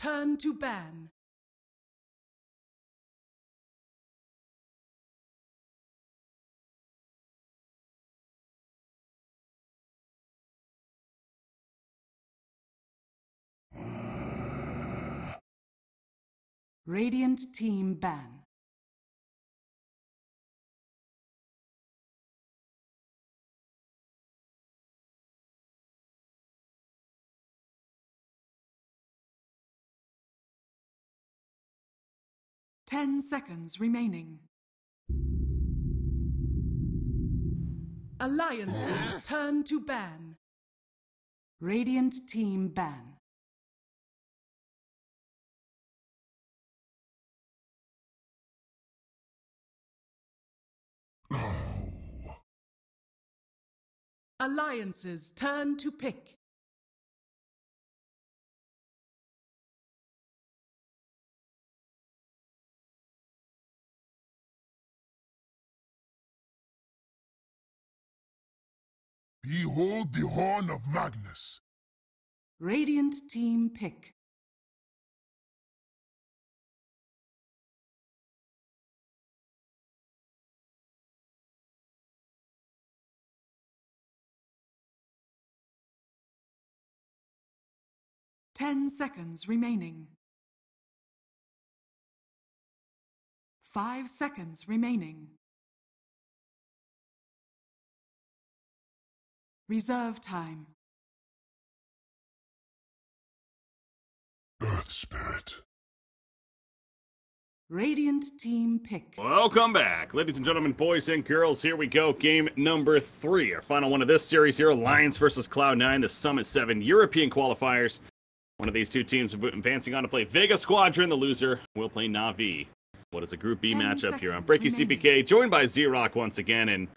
turn to ban. Radiant team ban. Ten seconds remaining. Alliances turn to ban. Radiant team ban. Alliances turn to pick. Behold the horn of Magnus. Radiant team pick. Ten seconds remaining. 5 seconds remaining. Reserve time. Earth Spirit. Radiant team pick. Welcome back, ladies and gentlemen, boys and girls. Here we go. Game number 3. Our final one of this series here. Alliance versus Cloud9, the Summit 7 European qualifiers. One of these two teams advancing on to play Vega Squadron. The loser will play Na'Vi. What is a Group B matchup here on Breaky CPK, joined by Z-Rock once again. And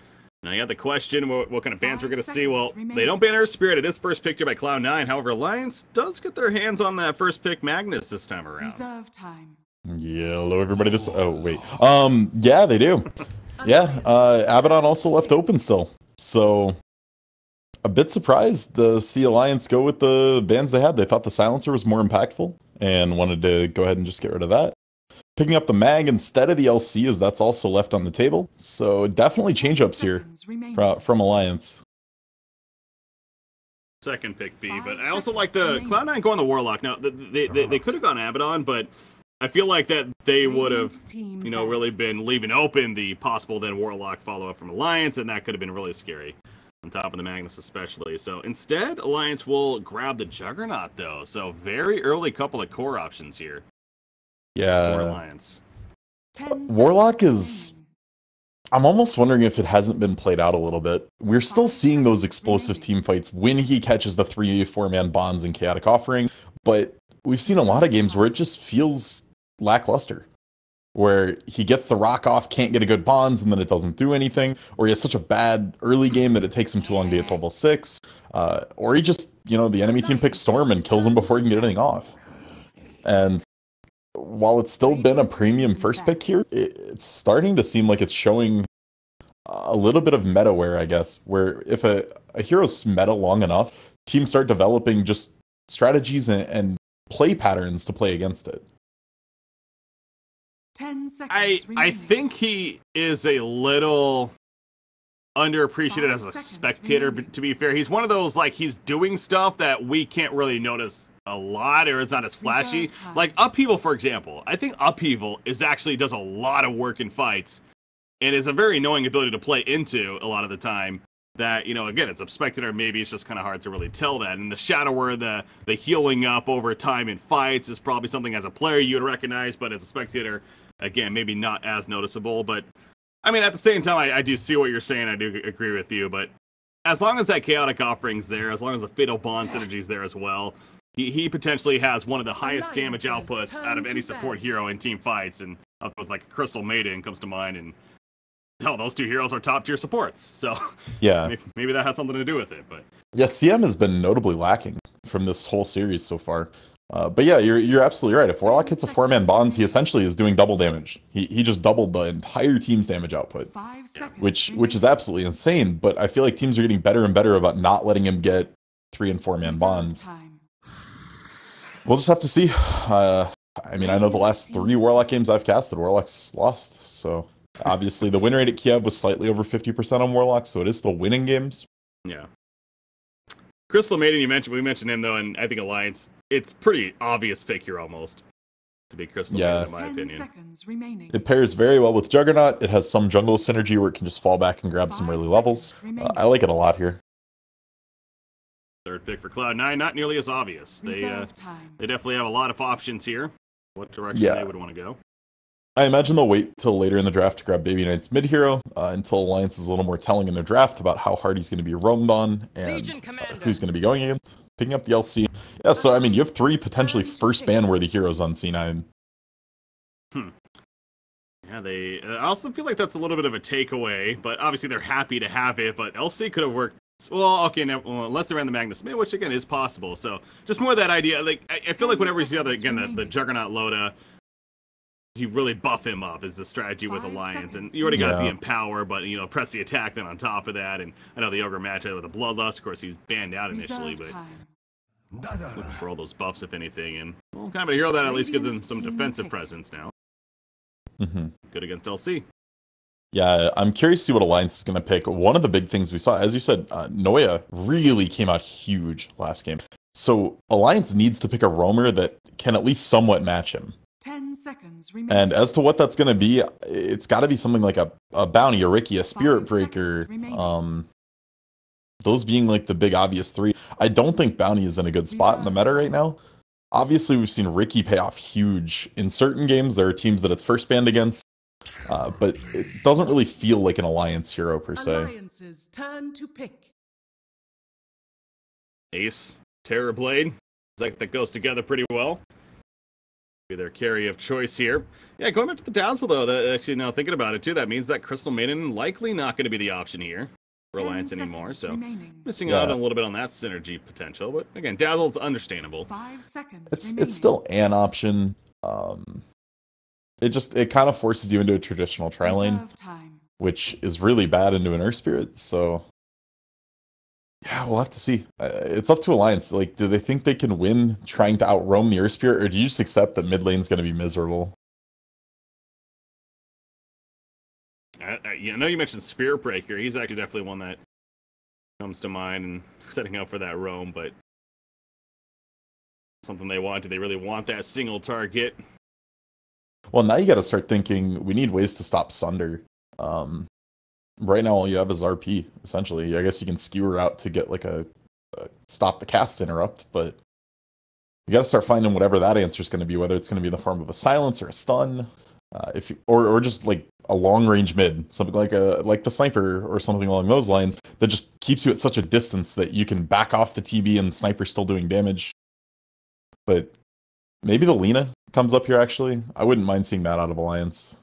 now you have the question, what kind of bans we're going to see. Well, they don't ban Earth Spirit. It is first picked here by Cloud9. However, Alliance does get their hands on that first pick Magnus this time around. Reserve time. Yeah, hello everybody. Yeah, they do. Yeah, Abaddon also left open still. So, a bit surprised to see Alliance go with the bans they had. They thought the Silencer was more impactful and wanted to go ahead and just get rid of that. Picking up the mag instead of the LC, as that's also left on the table. So definitely change-ups here from Alliance. Second pick B, but I also like the Cloud9 going the Warlock. Now, they could have gone Abaddon, but I feel like that they would have, you know, really been leaving open the possible then Warlock follow-up from Alliance, and that could have been really scary. On top of the Magnus especially. So instead, Alliance will grab the Juggernaut, though. So very early couple of core options here. Yeah. For Alliance. Warlock is... I'm almost wondering if it hasn't been played out a little bit. We're still seeing those explosive team fights when he catches the 3-4-man bonds in Chaotic Offering, but we've seen a lot of games where it just feels lackluster. Where he gets the rock off, can't get a good bonds, and then it doesn't do anything, or he has such a bad early game that it takes him too long to get to level 6, or he just, you know, the enemy team picks Storm and kills him before he can get anything off. And while it's still been a premium first pick here, it's starting to seem like it's showing a little bit of meta wear, I guess, where if a hero's meta long enough, teams start developing just strategies and play patterns to play against it. 10 seconds I think he is a little underappreciated as a spectator, to be fair. He's one of those, like, he's doing stuff that we can't really notice a lot, or it's not as flashy. Like Upheaval, for example. I think Upheaval does a lot of work in fights, and is a very annoying ability to play into a lot of the time. That, you know, again, it's a spectator, maybe it's just kind of hard to really tell that. And the Shadower, the healing up over time in fights is probably something as a player you would recognize, but as a spectator, again, maybe not as noticeable. But, I mean, at the same time, I do see what you're saying, I do agree with you, but as long as that Chaotic Offering's there, as long as the Fatal Bond synergy's there as well, he potentially has one of the highest damage outputs out of any support hero in team fights, and up with, like, Crystal Maiden comes to mind, and hell, those two heroes are top tier supports, so yeah, maybe that has something to do with it. But yeah, CM has been notably lacking from this whole series so far. But yeah, you're absolutely right. If Warlock hits a 4-man bonds, he essentially is doing double damage. He just doubled the entire team's damage output, which is absolutely insane. But I feel like teams are getting better and better about not letting him get 3- and 4-man bonds. We'll just have to see. I mean, I know the last 3 Warlock games I've casted, Warlock's lost. So obviously the win rate at Kiev was slightly over 50% on Warlock, so it is still winning games. Yeah. Crystal Maiden, we mentioned him though, and I think Alliance, it's pretty obvious pick here almost to be Crystal Maiden in my opinion. Seconds remaining. It pairs very well with Juggernaut. It has some jungle synergy where it can just fall back and grab some 5 early seconds levels. remaining. I like it a lot here. Third pick for Cloud9, not nearly as obvious. Reserve time. They definitely have a lot of options here. What direction they would want to go. I imagine they'll wait till later in the draft to grab Baby Knight's mid hero until Alliance is a little more telling in their draft about how hard he's going to be roamed on and who's going to be going against. Picking up the LC. Yeah, so I mean, you have 3 potentially first ban worthy heroes on C9. Yeah, I also feel like that's a little bit of a takeaway, but obviously they're happy to have it, but LC could have worked. Well, okay, now, unless they ran the Magnus Mid, which again is possible. So just more of that idea. Like I feel like whenever you see the Juggernaut Loda, you really buff him up is the strategy with Alliance, and you already got the Empower, but press the attack then on top of that. And I know the Ogre matchup with the Bloodlust, of course, he's banned out initially, but looking for all those buffs if anything, and well, kind of a hero that at least gives him some defensive presence now. Good against LC. Yeah, I'm curious to see what Alliance is going to pick. One of the big things we saw, as you said, Noya really came out huge last game. So Alliance needs to pick a roamer that can at least somewhat match him. 10 seconds remaining. And as to what that's going to be, it's got to be something like a Bounty, a Riki, a Spirit Breaker. Those being like the big obvious 3. I don't think Bounty is in a good spot in the meta right now. Obviously, we've seen Riki pay off huge. In certain games, there are teams that it's first banned against. But it doesn't really feel like an Alliance hero per se. Alliance's turn to pick. Ace, Terrorblade. That goes together pretty well. Be their carry of choice here. Yeah, going back to the Dazzle though, actually now thinking about it too, that means that Crystal Maiden likely not going to be the option here for Alliance anymore. So missing out a little bit on that synergy potential. But again, Dazzle's understandable. 5 seconds It's still an option. It kind of forces you into a traditional tri lane, which is really bad into an Earth Spirit. So yeah, we'll have to see. It's up to Alliance. Like, do they think they can win trying to outroam the Earth Spirit, or do you just accept that mid lane's going to be miserable? I know you mentioned Spirit Breaker. He's actually definitely one that comes to mind and setting up for that roam, but something they want. Do they really want that single target? Well, now you got to start thinking we need ways to stop Sunder. Right now, all you have is RP, essentially. I guess you can skewer out to get like a stop the cast interrupt, but you got to start finding whatever that answer is going to be, whether it's going to be in the form of a silence or a stun, or just like a long range mid, something like the sniper or something along those lines that just keeps you at such a distance that you can back off the TB and the sniper's still doing damage. But maybe the Lina comes up here, actually. I wouldn't mind seeing that out of Alliance.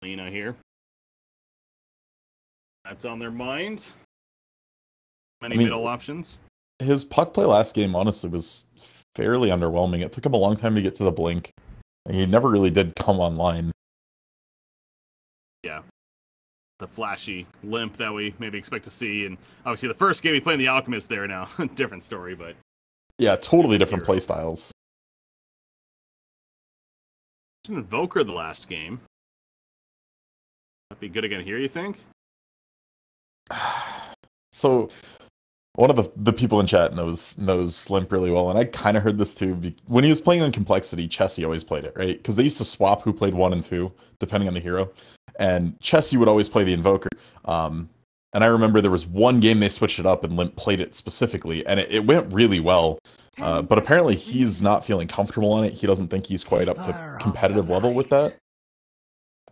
Lina here. That's on their mind. Many middle options. His puck play last game, honestly, was fairly underwhelming. It took him a long time to get to the blink. He never really did come online. Yeah. The flashy limp that we maybe expect to see. And obviously the first game he played the Alchemist there now. Different story, but... Yeah, totally different play styles. Invoker the last game. That'd be good again here, you think? So, one of the people in chat knows Limp really well, and I kind of heard this too. When he was playing on Complexity, Chessie always played it, right? Because they used to swap who played 1 and 2, depending on the hero. And Chessie would always play the Invoker. And I remember there was one game they switched it up and Limp played it specifically, and it went really well. But apparently he's not feeling comfortable on it. He doesn't think he's quite up to competitive level with that.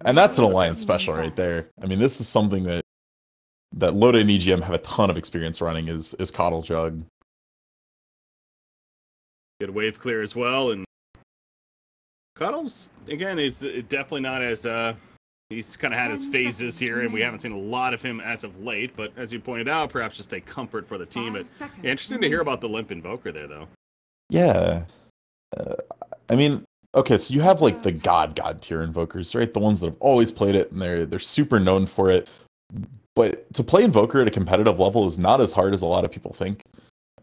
And that's an Alliance special right there. I mean, this is something that Loda and EGM have a ton of experience running is Coddle Jug. Good wave clear as well, and Coddle's, again, is definitely not as... He's kind of had his phases here, and we haven't seen a lot of him as of late, but as you pointed out, perhaps just a comfort for the team. But interesting to hear about the Limp Invoker there, though. Yeah. I mean, okay, so you have like the God tier Invokers, right? The ones that have always played it, and they're super known for it. But to play Invoker at a competitive level is not as hard as a lot of people think.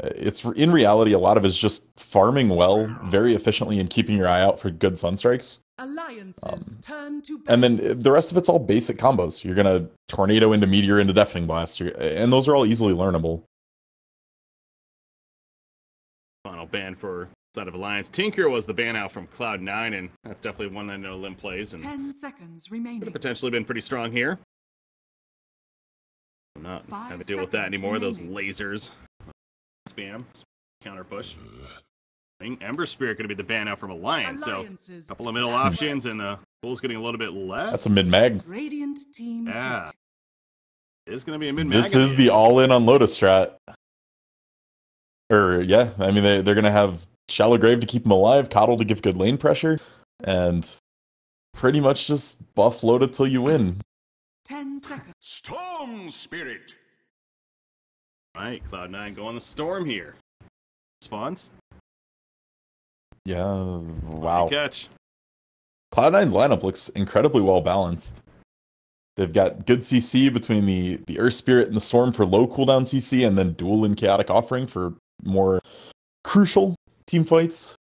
It's in reality, a lot of it is just farming well, very efficiently, and keeping your eye out for good sunstrikes. Alliances turn to And then the rest of it's all basic combos. You're gonna tornado into meteor into deafening blast, and those are all easily learnable. Final ban for side of Alliance. Tinker was the ban out from Cloud9, and that's definitely one that I know Lim plays, and 10 seconds could remaining. have potentially been pretty strong here. I'm not having to deal with that anymore. Those lasers. Spam. Counter push. Ember Spirit going to be the ban out from Alliance, so a couple of middle options, and the pool's getting a little bit less. That's a mid-mag. Radiant team. Yeah. It's going to be a mid-mag. This is the all-in on Lotus strat. Yeah, I mean, they're going to have Shallow Grave to keep him alive, Coddle to give good lane pressure, and pretty much just buff Loda till you win. 10 seconds. Storm Spirit. Right, Cloud9 go on the storm here. Response? Yeah, wow. Good catch. Cloud9's lineup looks incredibly well balanced. They've got good CC between the Earth Spirit and the Storm for low cooldown CC, and then Duel and Chaotic Offering for more crucial team fights.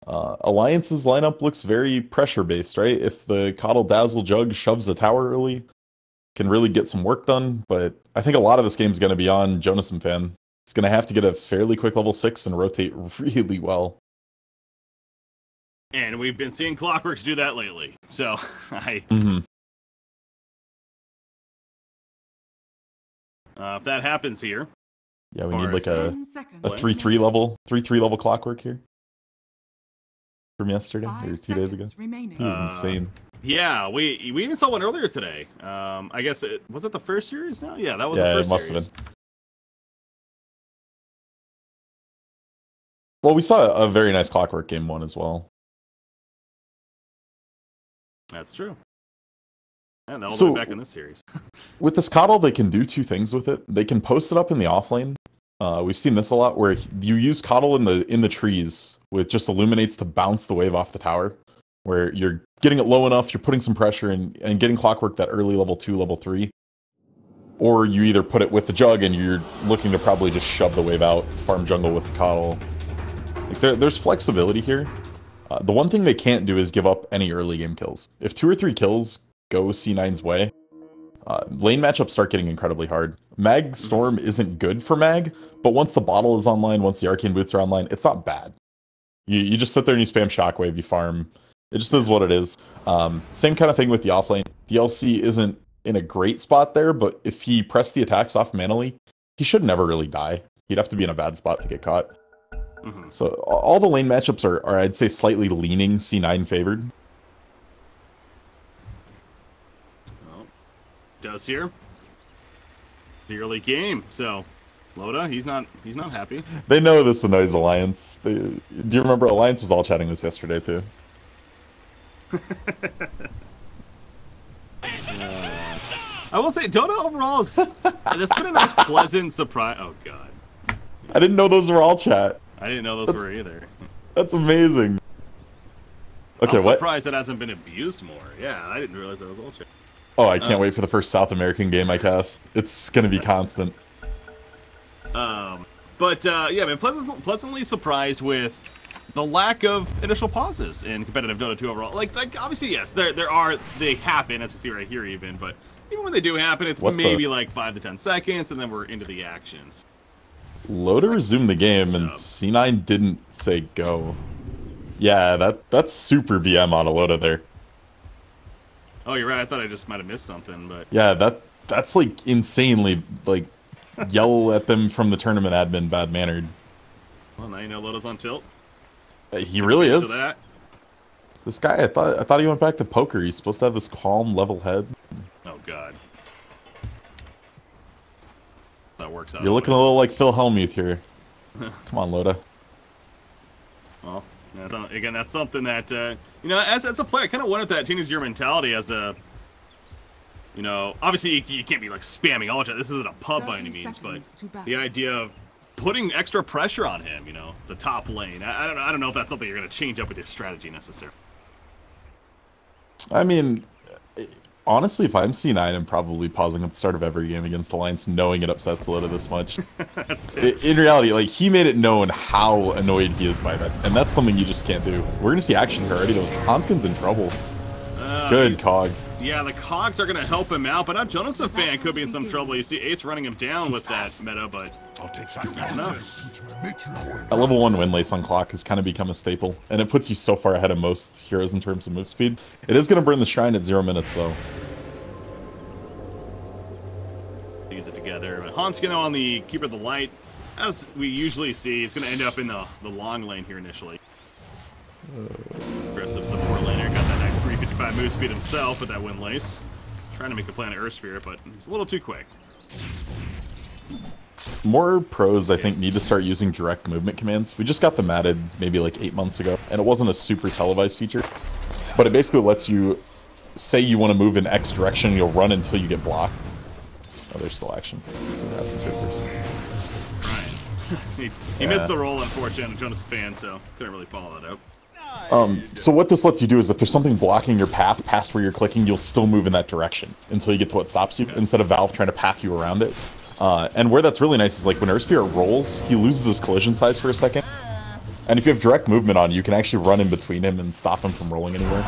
Alliance's lineup looks very pressure-based, right? If the Coddle Dazzle Jug shoves a tower early, can really get some work done, but I think a lot of this game is going to be on Jonas and Fan. He's going to have to get a fairly quick level 6 and rotate really well. And we've been seeing Clockworks do that lately, so if that happens here, yeah, we need like a 3-3 level Clockwork here from yesterday or 2 days ago. He was insane. Yeah, we even saw one earlier today. I guess was it the first series now? Yeah, that was the first it must series. have been. Well, we saw a very nice Clockwork game one as well. That's true. And they'll be back in this series. With this Coddle, they can do two things with it. They can post it up in the offlane. We've seen this a lot, where you use Coddle in the trees with just illuminates to bounce the wave off the tower, where you're getting it low enough, you're putting some pressure and getting Clockwork that early level 2, level 3. Or you either put it with the Jug and you're looking to probably just shove the wave out, farm jungle with the Coddle. Like there's flexibility here. The one thing they can't do is give up any early game kills. If 2 or 3 kills go C9's way, lane matchups start getting incredibly hard. Mag Storm isn't good for Mag, but once the bottle is online, once the Arcane Boots are online, it's not bad. You just sit there and you spam Shockwave, you farm. It just is what it is. Same kind of thing with the offlane. DLC isn't in a great spot there, but if he pressed the attacks off manually, he should never really die. He'd have to be in a bad spot to get caught. So all the lane matchups are, I'd say, slightly leaning C9 favored. Well, does here. The early game, so Loda, he's not happy. They know this annoys Alliance. Do you remember Alliance was all chatting this yesterday too? I will say, Dota overall is that's been a nice, pleasant surprise. Oh god, I didn't know those were all chat. I didn't know those were either. That's amazing. Okay, I'm what? surprised it hasn't been abused more. Yeah, I didn't realize that was all chat. Oh, I can't wait for the first South American game I cast. It's gonna be constant. Yeah, man, pleasantly surprised with the lack of initial pauses in competitive Dota 2 overall. Like obviously, yes, they happen, as you see right here even, but even when they do happen, it's maybe like 5 to 10 seconds, and then we're into the actions. Loda resumed the game, and C9 didn't say go. Yeah, that's super BM on a Loda there. Oh, you're right. I thought I just might have missed something, but yeah, that's like insanely like yell at them from the tournament admin bad mannered. Well, now you know Loda's on tilt. He really is. This guy, I thought he went back to poker. He's supposed to have this calm, level head. Oh god, that works out. You're looking a little like Phil Hellmuth here. Come on, Loda. Well, again, that's something that you know, as a player, I kind of wanted that changes your mentality as a. You know, obviously you can't be like spamming all the time. This isn't a pub by any means, but the idea of putting extra pressure on him, you know, the top lane. I don't know if that's something you're going to change up with your strategy necessarily. I mean, Honestly, if I'm C9, I'm probably pausing at the start of every game against Alliance, knowing it upsets Solida this much. In reality, like, he made it known how annoyed he is by that, and that's something you just can't do. We're gonna see action here already. Those Hanskin's in trouble. Good Cogs. Yeah, the Cogs are going to help him out, but now Jonas fan could be in some trouble. You see Ace running him down with that meta, but I'll take that's not enough. A level 1 win lace on clock has kind of become a staple, and it puts you so far ahead of most heroes in terms of move speed. It is going to burn the Shrine at 0 minutes, though. Use it together. But Hanskin, though, on the Keeper of the Light, as we usually see, is going to end up in the long lane here initially. Aggressive support laner, got that nice 355 move speed himself with that Windlace. Trying to make a play on Earth Spirit, but he's a little too quick. More pros, I think, need to start using direct movement commands. We just got them added maybe like 8 months ago, and it wasn't a super televised feature, but it basically lets you say you want to move in X direction, you'll run until you get blocked. Oh, there's still action. Let's see what happens here first. Right. he missed the roll, unfortunately, on a Jonas fan, so couldn't really follow that up. So what this lets you do is if there's something blocking your path past where you're clicking, you'll still move in that direction until you get to what stops you, instead of Valve trying to path you around it. And where that's really nice is like when Earth Spirit rolls, he loses his collision size for a second. And if you have direct movement on, you can actually run in between him and stop him from rolling anywhere.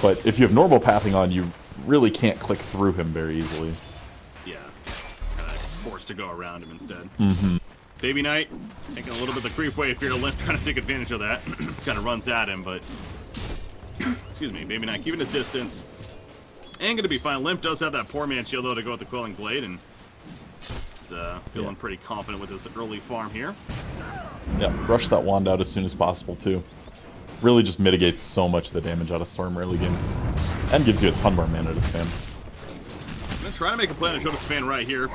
But if you have normal pathing on, you really can't click through him very easily. Yeah, forced to go around him instead. Mm-hmm. Baby Knight taking a little bit of the creep wave here. Limp trying to take advantage of that. Kind of runs at him, but excuse me, Baby Knight keeping his distance. And gonna be fine. Limp does have that poor man shield though to go with the Quelling Blade, and he's feeling pretty confident with his early farm here. Yeah, rush that wand out as soon as possible too. Really just mitigates so much of the damage out of Storm early game, and gives you a ton more mana to spam. Trying to make a play on Jonas fan right here.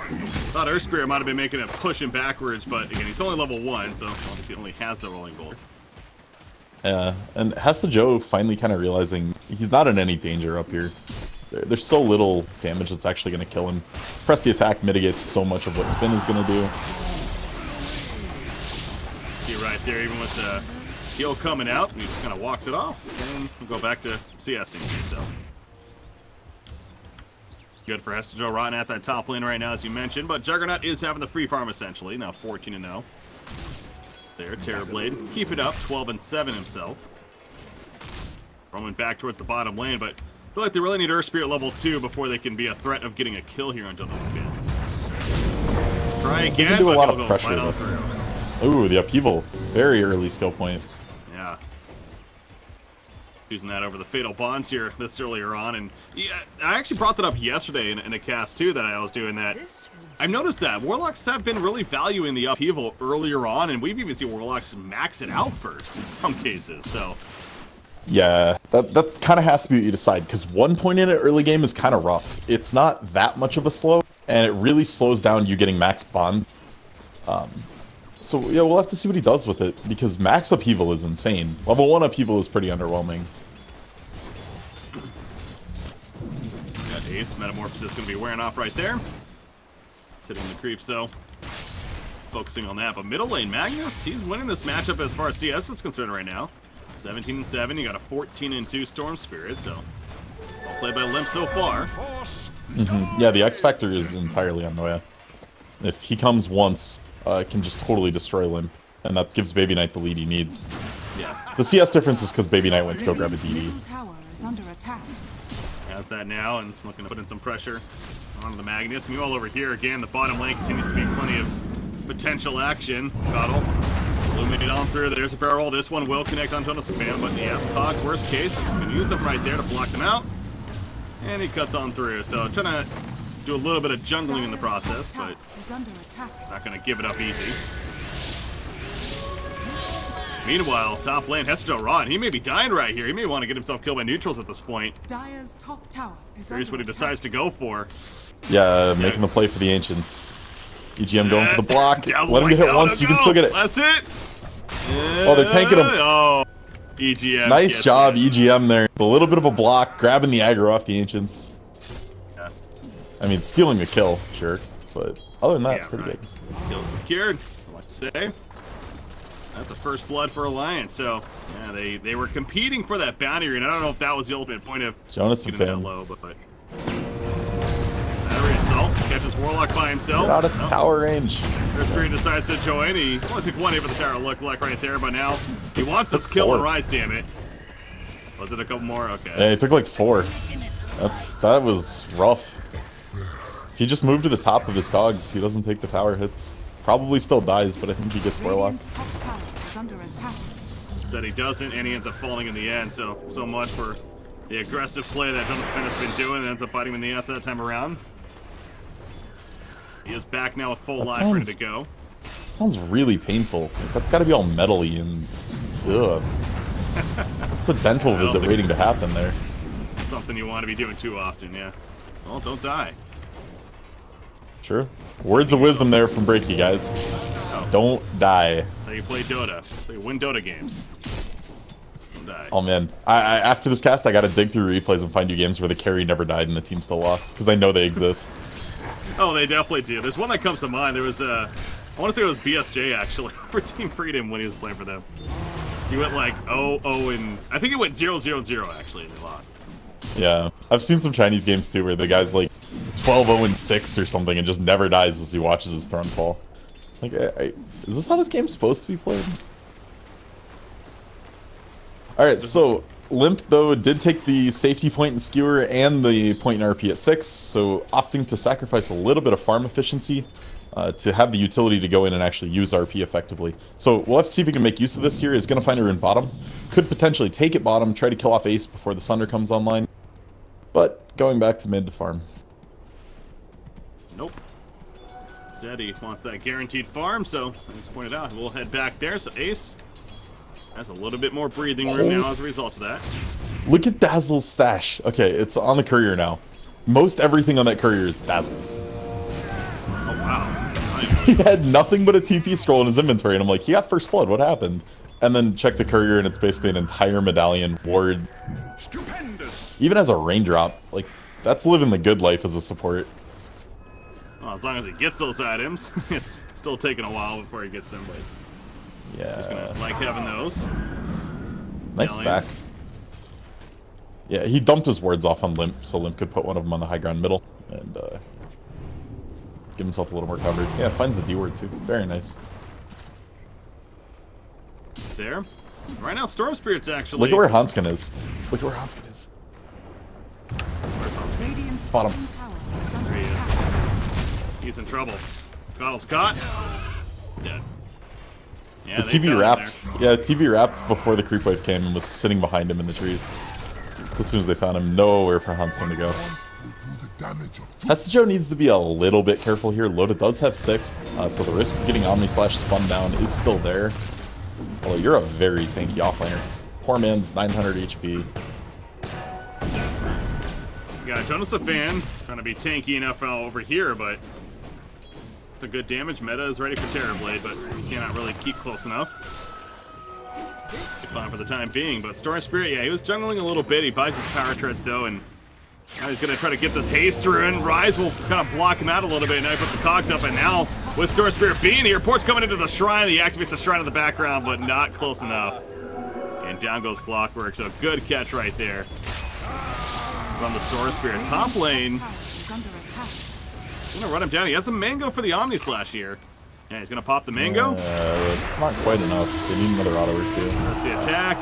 Thought Earth Spirit might have been making a push him backwards, but again, he's only level 1, so obviously only has the rolling bolt. Yeah, and Hesta Joe finally kind of realizing he's not in any danger up here. There's so little damage that's actually going to kill him. Press the attack mitigates so much of what Spin is going to do. See right there, even with the heal coming out, he just kind of walks it off, and we'll go back to CSing here, so. Good for Hesta Joe Rotten at that top lane right now, as you mentioned, but Juggernaut is having the free farm essentially, now 14-0. There, Terrorblade, keep it up, 12-7 himself. Roaming back towards the bottom lane, but I feel like they really need Earth Spirit level 2 before they can be a threat of getting a kill here on Jonas Fan. Try again, do a but lot of he'll go pressure right on though. through. Ooh, the upheaval. Very early skill point. Yeah. Using that over the Fatal Bonds here this earlier on, and yeah, I actually brought that up yesterday in a cast too that I was doing that. I've noticed that Warlocks have been really valuing the upheaval earlier on, and we've even seen Warlocks max it out first in some cases, so. Yeah, that kind of has to be what you decide, because 1 point in it early game is kind of rough. It's not that much of a slow, and it really slows down you getting max bond. So yeah, we'll have to see what he does with it, because max upheaval is insane. Level 1 upheaval is pretty underwhelming. Got Ace, Metamorphosis going to be wearing off right there. Sitting in the creeps though. Focusing on that, but middle lane Magnus, he's winning this matchup as far as CS is concerned right now. 17-7, you got a 14-2 Storm Spirit, so well played by Limp so far. Yeah, the X Factor is entirely on Noya. If he comes once, it can just totally destroy Limp, and that gives Baby Knight the lead he needs. Yeah. The CS difference is because Baby Knight went to go grab a DD. Tower is under attack. Has that now, and looking to put in some pressure onto the Magnus. Meanwhile, over here again, the bottom lane continues to be plenty of potential action. Battle. Illuminate on through. There's a barrel roll. This one will connect on Jonas Fan, but he has Cogs, worst case. You can use them right there to block them out. And he cuts on through. So trying to do a little bit of jungling in the process, but not going to give it up easy. Meanwhile, top lane, Hesta Joe Rod, he may be dying right here. He may want to get himself killed by neutrals at this point. Dire's top tower is Here's what he decides to go for. Yeah, making the play for the Ancients. EGM going for the block. Let him get hit once, you can go. still get it. Last hit. Oh, they're tanking him. Oh, EGM. Nice job, EGM there. A little bit of a block, grabbing the aggro off the Ancients. Yeah. I mean, stealing the kill, jerk. But other than that, pretty right. good. Kill secured, I like to say. That's the first blood for Alliance. So yeah, they were competing for that bounty ring. I don't know if that was the ultimate point of Jonas getting and that Finn. low, but battery assault catches Warlock by himself. Get out of tower range. Their Spirit decides to join. He only took one hit for the tower, looked like right there, but now he wants this kill four. and rise, damn it. Was it a couple more? Okay. Yeah, it took like 4. That was rough. If he just moved to the top of his cogs, he doesn't take the tower hits. Probably still dies, but I think he gets Warlock. Radiant's top tower is under attack. Said he doesn't, and he ends up falling in the end. So much for the aggressive play that Jonas Finn has been doing, and ends up biting him in the ass that time around. He is back now with full life, ready to go. Sounds really painful. That's got to be all metally and ugh. It's a dental visit waiting to happen there. Something you want to be doing too often, yeah. Well, don't die. Sure. Words of wisdom there from Breaky, guys. Oh. Don't die. That's how you play Dota. That's how you win Dota games. Don't die. Oh man, I after this cast, I gotta dig through replays and find you games where the carry never died and the team still lost, because I know they exist. Oh, they definitely do. There's one that comes to mind. There was I want to say it was BSJ actually for Team Freedom when he was playing for them. He went like 0-0 and I think it went 0-0-0 actually, and they lost. Yeah, I've seen some Chinese games too where the guy's like 12-0-6 or something and just never dies as he watches his throne fall. Like, is this how this game's supposed to be played? Alright, so Limp, though, did take the safety point in Skewer and the point in RP at 6, so opting to sacrifice a little bit of farm efficiency to have the utility to go in and actually use RP effectively. So we'll have to see if we can make use of this here. He's going to find a rune bottom. Could potentially take it bottom, try to kill off Ace before the Sunder comes online. But going back to mid to farm. Nope. Instead, he wants that guaranteed farm, so as pointed out, we'll head back there. So Ace has a little bit more breathing room now as a result of that. Look at Dazzle's stash. Okay, it's on the courier now. Most everything on that courier is Dazzle's. Oh, wow. He had nothing but a TP scroll in his inventory, and I'm like, he got first blood, what happened? And then check the courier, and it's basically an entire medallion, ward. Stupendous. Even as a raindrop, like, that's living the good life as a support. Well, as long as he gets those items, it's still taking a while before he gets them, but Yeah. just gonna like having those. Nice Medallion. stack. Yeah, he dumped his wards off on Limp, so Limp could put one of them on the high ground middle, and give himself a little more coverage. Yeah, finds the D ward too. Very nice. There. Right now, Storm Spirit's actually... Look at where Hanskin is. Look at where Hanskin is. Where's Hanskin? Radiant's Bottom. tower is under There he attack. is. He's in trouble. Coddle's caught. Dead. Yeah, The they TV got him wrapped. there. Yeah, TV wrapped before the creep wave came and was sitting behind him in the trees. So as soon as they found him, nowhere for Hanskin to go. Will do the damage of two. Testajo needs to be a little bit careful here. Loda does have 6, so the risk of getting Omni Slash spun down is still there. Although you're a very tanky offlaner. Poor man's 900 HP. You got Jonas a fan, trying to be tanky enough over here, but it's a good damage. Meta is ready for Terrorblade, but you cannot really keep close enough. Fine for the time being, but Storm Spirit, yeah, he was jungling a little bit. He buys his power treads though, and now he's gonna try to get this haste rune. Rise will kind of block him out a little bit. Now he puts the cogs up, and now with Storm Spirit being here, Port's coming into the shrine. He activates the shrine in the background, but not close enough. And down goes Clockwork, so good catch right there from the Storm Spirit. Top lane, Tower is under attack. gonna run him down. He has a mango for the Omni Slash here. Yeah, he's gonna pop the mango. It's not quite enough. They need another auto or two. That's the attack.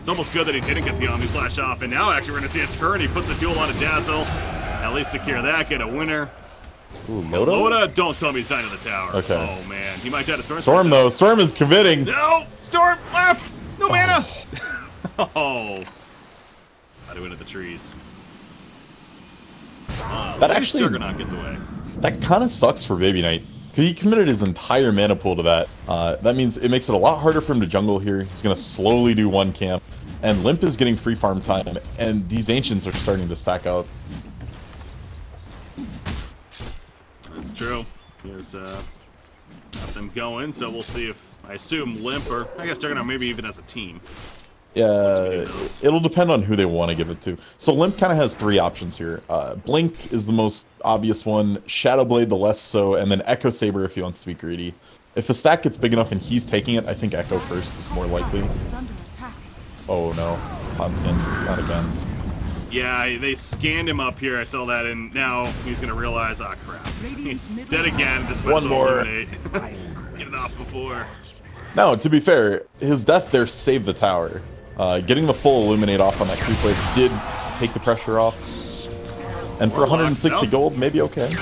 It's almost good that he didn't get the Omni Slash off, and now actually we're gonna see a turn. He puts the duel on a Dazzle. At least secure that, get a winner. Ooh, Loda? Loda, don't tell me he's dying to the tower. Okay. Oh man, he might die to Storm. Storm, though. Storm is committing. No! Storm left! No mana! Oh. How to win at the trees. That actually- Juggernaut gets away. That kind of sucks for Baby Knight. Because he committed his entire mana pool to that. That means it makes it a lot harder for him to jungle here. He's going to slowly do one camp. And Limp is getting free farm time. And these Ancients are starting to stack up. That's true. He's got them going, so we'll see if, I assume Limp, or I guess Juggernaut maybe even as a team. Yeah, it'll depend on who they want to give it to. So Limp kind of has 3 options here. Blink is the most obvious one, Shadowblade the less so, and then Echo Saber if he wants to be greedy. If the stack gets big enough and he's taking it, I think Echo first is more likely. Is under attack. Oh no, Hanskin, not again. Yeah, they scanned him up here. I saw that, and now he's gonna realize, ah, crap. He's dead again. Just One more. Get it off before. Now, to be fair, his death there saved the tower. Getting the full Illuminate off on that creep wave did take the pressure off. And for 160 gold, maybe okay.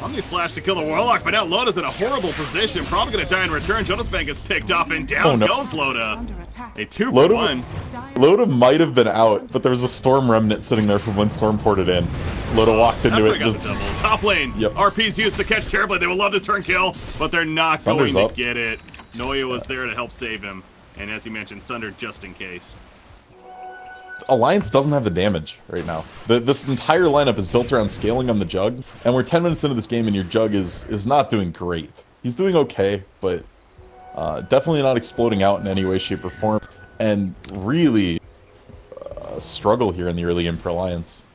Omni slash to kill the Warlock, but now Loda's in a horrible position. Probably gonna die in return. Jonas Bank gets picked up, and down goes Loda. A 2-for-1. Loda might have been out, but there was a Storm Remnant sitting there from when Storm ported in. Loda walked into it. Just top lane. Yep. RP's used to catch terribly. They would love to turn kill, but they're not Sunder's going to up. get it. Noya was there to help save him, and as you mentioned, Sunder just in case. Alliance doesn't have the damage right now. This entire lineup is built around scaling on the Jug, and we're 10 minutes into this game and your Jug is not doing great. He's doing okay, but definitely not exploding out in any way, shape, or form, and really struggle here in the early game for Alliance.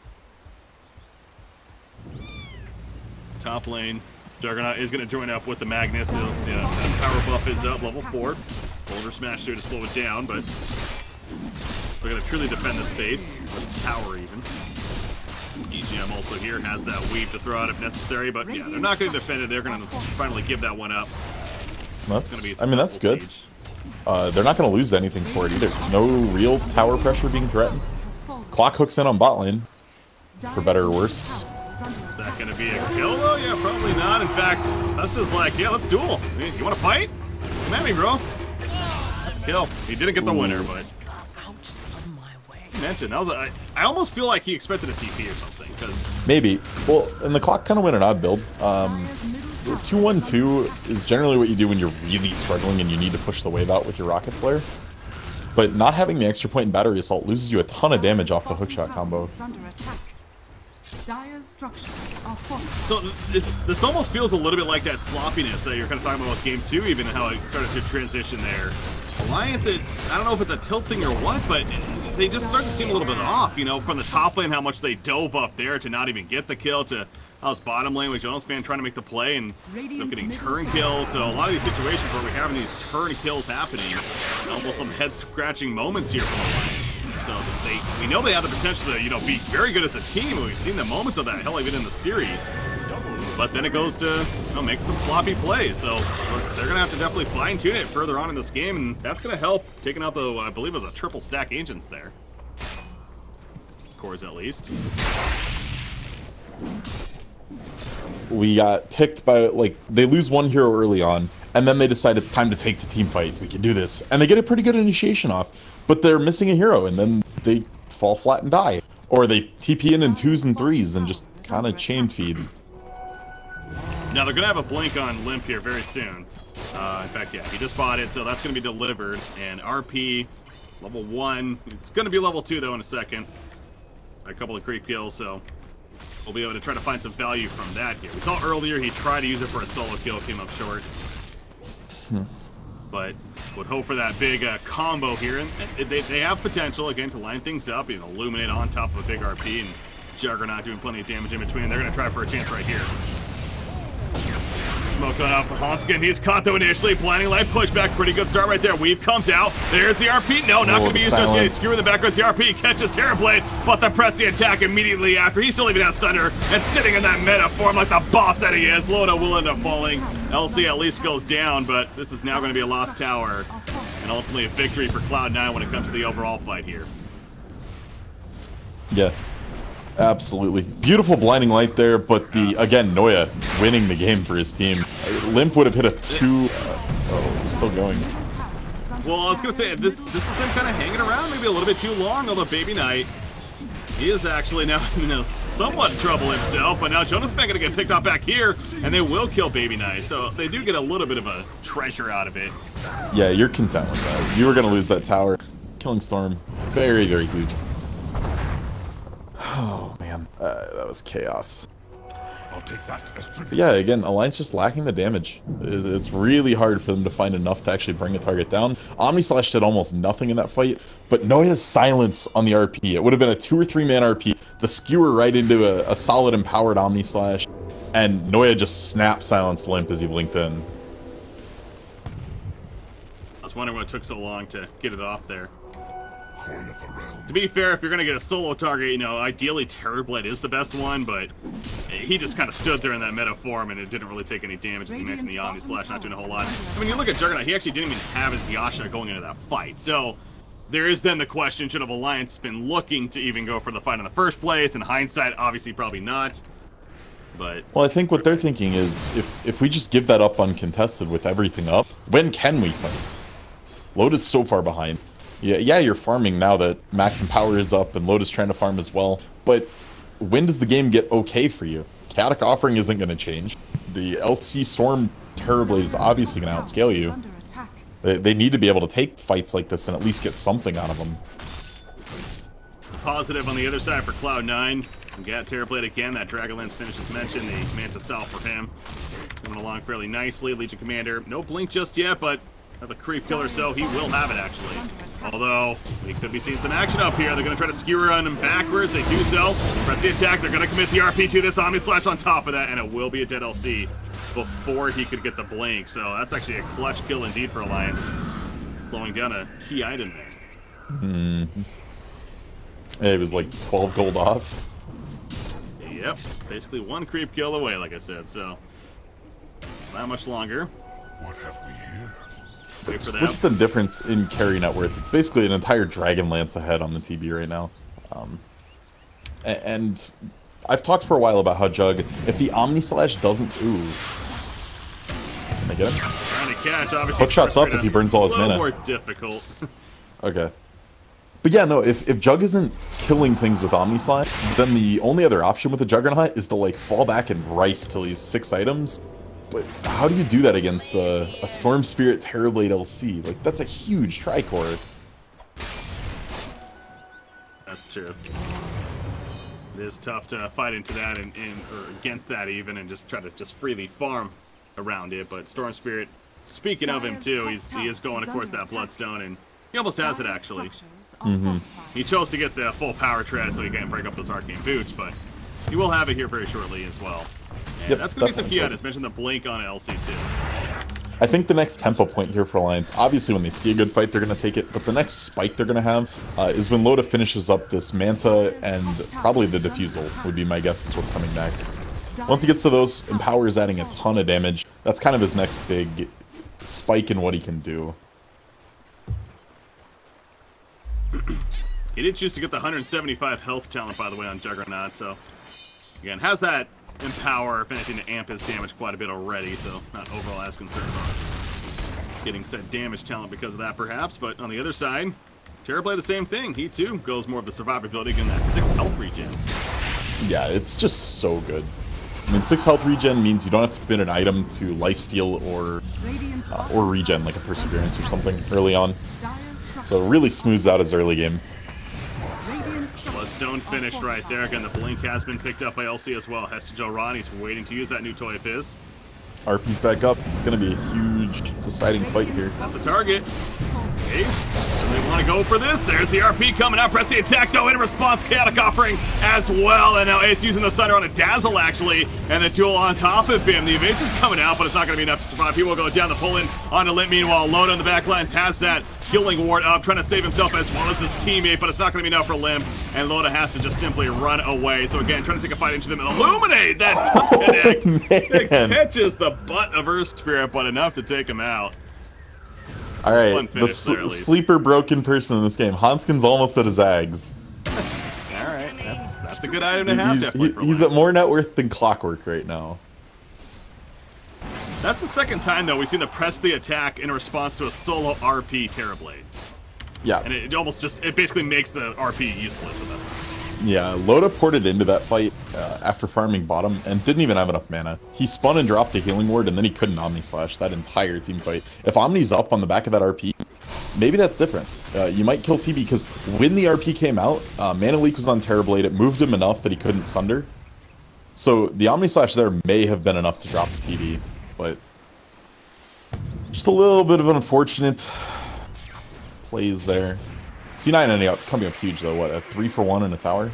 Top lane, Juggernaut is going to join up with the Magnus. Power buff is up, level 4. Boulder Smash there to slow it down, but they're going to truly defend this base, with the tower even. EGM also here has that weave to throw out if necessary, but yeah, they're not going to defend it. They're going to finally give that one up. I mean, that's good. They're not going to lose anything for it either. No real tower pressure being threatened. Clock hooks in on bot lane, for better or worse. Is that going to be a kill though? Yeah, probably not. In fact, that's just like, yeah, let's duel. You want to fight? Come at me, bro. That's a kill. He didn't get the winner, but... Mention that was I almost feel like he expected a TP or something, because maybe. Well, and the Clock kind of went an odd build. 2-1-2 is generally what you do when you're really struggling and you need to push the wave out with your rocket flare. But not having the extra point in battery assault loses you a ton of damage off the hookshot combo. So this almost feels a little bit like that sloppiness that you're kind of talking about with game 2, even how it started to transition there. Alliance, I don't know if it's a tilt thing or what, but they just start to seem a little bit off, you know, from the top lane, how much they dove up there to not even get the kill, to how it's bottom lane with Jonas Fan trying to make the play and getting turn kills. So a lot of these situations where we're having these turn kills happening, almost some head-scratching moments here for Alliance. So we know they have the potential to, you know, be very good as a team, and we've seen the moments of that, hell, even in the series. But then it goes to, you know, make some sloppy plays. So they're going to have to definitely fine-tune it further on in this game, and that's going to help taking out the, I believe it was a triple stack agents there. Cores at least. We got picked by, like, they lose one hero early on, and then they decide it's time to take the team fight. We can do this. And they get a pretty good initiation off, but they're missing a hero, and then they fall flat and die. Or they TP in 2s and 3s and just kind of chain feed. Now they're going to have a blink on Limp here very soon. In fact, yeah, he just bought it, so that's going to be delivered. And RP, level 1. It's going to be level 2, though, in a second. A couple of creep kills, so we'll be able to try to find some value from that here. We saw earlier he tried to use it for a solo kill, came up short. But would hope for that big combo here. And they have potential, again, to line things up. You know, Illuminate on top of a big RP, and Juggernaut doing plenty of damage in between. They're going to try for a chance right here. Smoked on up Hanskin. He's caught though initially. Blinding light pushback. Pretty good start right there. Weave comes out. There's the RP. No, not going to be used just yet. Skewer in the background. The RP catches Terrorblade, but then press the attack immediately after. He still even has Sunder and sitting in that meta form like the boss that he is. Loda will end up falling. LC at least goes down, but this is now going to be a lost tower and ultimately a victory for Cloud9 when it comes to the overall fight here. Yeah. Absolutely. Beautiful blinding light there, but again, Noya winning the game for his team. Limp would have hit a 2. Oh, still going. Well, I was going to say, this is them kind of hanging around maybe a little bit too long, although Baby Knight, he is actually now, you know, somewhat in trouble himself, but now Jonas Fan going to get picked up back here, and they will kill Baby Knight, so they do get a little bit of a treasure out of it. Yeah, you're content with that. You were going to lose that tower. Killing Storm, very, very huge. Oh man, that was chaos. I'll take that as tribute. Yeah, again, Alliance just lacking the damage. It's really hard for them to find enough to actually bring a target down. Omnislash did almost nothing in that fight, but Noya's silence on the RP. It would have been a 2 or 3 man RP. The skewer right into a solid empowered Omnislash, and Noya just snap silenced Limp as he blinked in. was wondering what took so long to get it off there. Horn of the realm. To be fair, if you're gonna get a solo target, you know, ideally Terrorblade is the best one, but he just kind of stood there in that meta form, and it didn't really take any damage as he mentioned the Omni Slash, not doing a whole lot. I mean, you look at Juggernaut, he actually didn't even have his Yasha going into that fight, so there is then the question, should have Alliance been looking to even go for the fight in the first place? In hindsight, obviously probably not. But well, I think what they're thinking is if we just give that up uncontested with everything up, when can we fight? Load is so far behind. Yeah, you're farming now that Max and Power is up and Load is trying to farm as well. But when does the game get okay for you? Chaotic Offering isn't going to change. The LC Storm Terrorblade is obviously going to outscale you. They need to be able to take fights like this and at least get something out of them. Positive on the other side for Cloud9. We got Terrorblade again. That Dragonlance finish as mentioned. The Manta Cell for him. Coming along fairly nicely. Legion Commander. No blink just yet, but have a creep killer, so he will have it actually. Although, we could be seeing some action up here. They're going to try to skewer on him backwards. They do so. Press the attack. They're going to commit the RP to this Omni Slash on top of that, and it will be a dead LC before he could get the blink. So that's actually a clutch kill indeed for Alliance. Slowing down a key item there. Mm-hmm. Yeah, it was like 12 gold off. Yep, basically one creep kill away, like I said, so not much longer. What have we here? Wait for Just look at that. the difference in carry net worth. It's basically an entire Dragonlance ahead on the TB right now. And I've talked for a while about how Jug, if the Omni Slash doesn't... Ooh. Can I get him? Trying to catch, obviously. Hook shots up if he burns all his mana. A mana. little more difficult. Okay. But yeah, no, if Jug isn't killing things with Omni Slash, then the only other option with the Juggernaut is to, like, fall back and Rice till he's 6 items. But how do you do that against a Storm Spirit Terrorblade LC? Like, that's a huge Tricore. That's true. It is tough to fight into that or against that even and just try to just freely farm around it. But Storm Spirit, speaking of him too, he is going, of course, that Bloodstone, and he almost has it actually. Mm-hmm. He chose to get the full power tread so he can't break up those arcane boots, but he will have it here very shortly as well. And Yep, that's going to be some key definitely. items. Mentioned the blink on LC too. I think the next tempo point here for Alliance, obviously when they see a good fight, they're going to take it, but the next spike they're going to have is when Loda finishes up this Manta and probably the Diffusal would be my guess is what's coming next. Once he gets to those, Empower is adding a ton of damage. That's kind of his next big spike in what he can do. He did choose to get the 175 health talent, by the way, on Juggernaut, so again, has that Empower, if anything, to amp his damage quite a bit already, so not overall as concerned about getting said damage talent because of that, perhaps. But on the other side, Terrorblade the same thing. He, too, goes more of the survivability, getting that 6 health regen. Yeah, it's just so good. I mean, 6 health regen means you don't have to commit an item to lifesteal or regen, like a Perseverance or something early on. So it really smooths out his early game. Bloodstone finished right there. Again, the blink has been picked up by LC as well. Hester Joe Ronnie's waiting to use that new toy of his. RP's back up. It's going to be a huge deciding fight here. That's the target. Ace, and they want to go for this. There's the RP coming out. Press the attack, though, in response. Chaotic Offering as well. And now Ace using the Thunder on a Dazzle, actually. And the duel on top of him. The evasion's coming out, but it's not going to be enough to survive. He will go down the pull-in onto Limp. Meanwhile, Loda on the back lines has that killing ward up, trying to save himself as well as his teammate, but it's not going to be enough for Limp. And Loda has to just simply run away. So again, trying to take a fight into them and Illuminate. That does connect. It catches the butt of Earth Spirit, but enough to take him out. All right, the sleeper broken person in this game. Hanskin's almost at his Ags. All right, that's a good item to have. He's at more net worth than Clockwork right now. That's the second time, though, we've seen the press the attack in response to a solo RP Terrorblade. Yeah. And it almost just, it basically makes the RP useless at that point. Yeah, Loda ported into that fight after farming bottom and didn't even have enough mana. He spun and dropped a healing ward and then he couldn't Omni Slash that entire team fight. If Omni's up on the back of that RP, maybe that's different. You might kill TB because when the RP came out, Mana Leak was on Terrorblade. It moved him enough that he couldn't Sunder. So the Omni Slash there may have been enough to drop the TB, but just a little bit of an unfortunate plays there. C9 ending up coming up huge though. What, a 3-for-1 in a tower?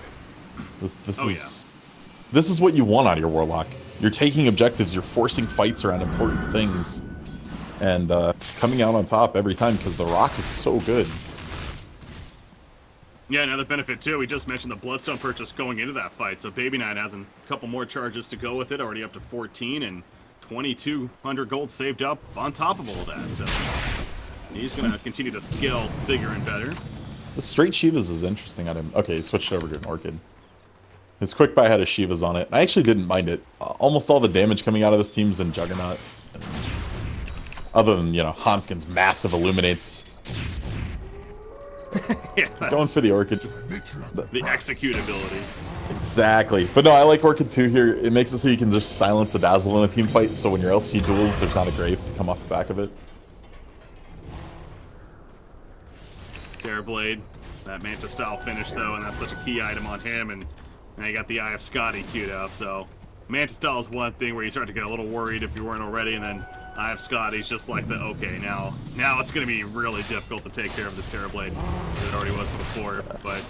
This is what you want out of your Warlock. You're taking objectives. You're forcing fights around important things. and coming out on top every time because the rock is so good. Yeah, another benefit too, we just mentioned the Bloodstone purchase going into that fight, so Baby Knight has a couple more charges to go with it, already up to 14, and 2,200 gold saved up on top of all that, so he's going to continue to scale bigger and better. The straight Shivas is interesting on him. Okay, he switched over to an Orchid. His quick buy had a Shivas on it. I actually didn't mind it. Almost all the damage coming out of this team's in Juggernaut. Other than, you know, Hanskin's massive Illuminates. Yeah, going for the Orchid. The execute ability. Exactly. But no, I like Orchid too here. It makes it so you can just silence the Dazzle in a team fight, so when your LC duels, there's not a Grave to come off the back of it. Terrorblade, that Manta style finish though, and that's such a key item on him, and now you got the Eye of Scotty queued up, so Manta style is one thing where you start to get a little worried if you weren't already, and then Eye of Scotty's just like the, okay, now it's going to be really difficult to take care of this Terrorblade, as it already was before, but...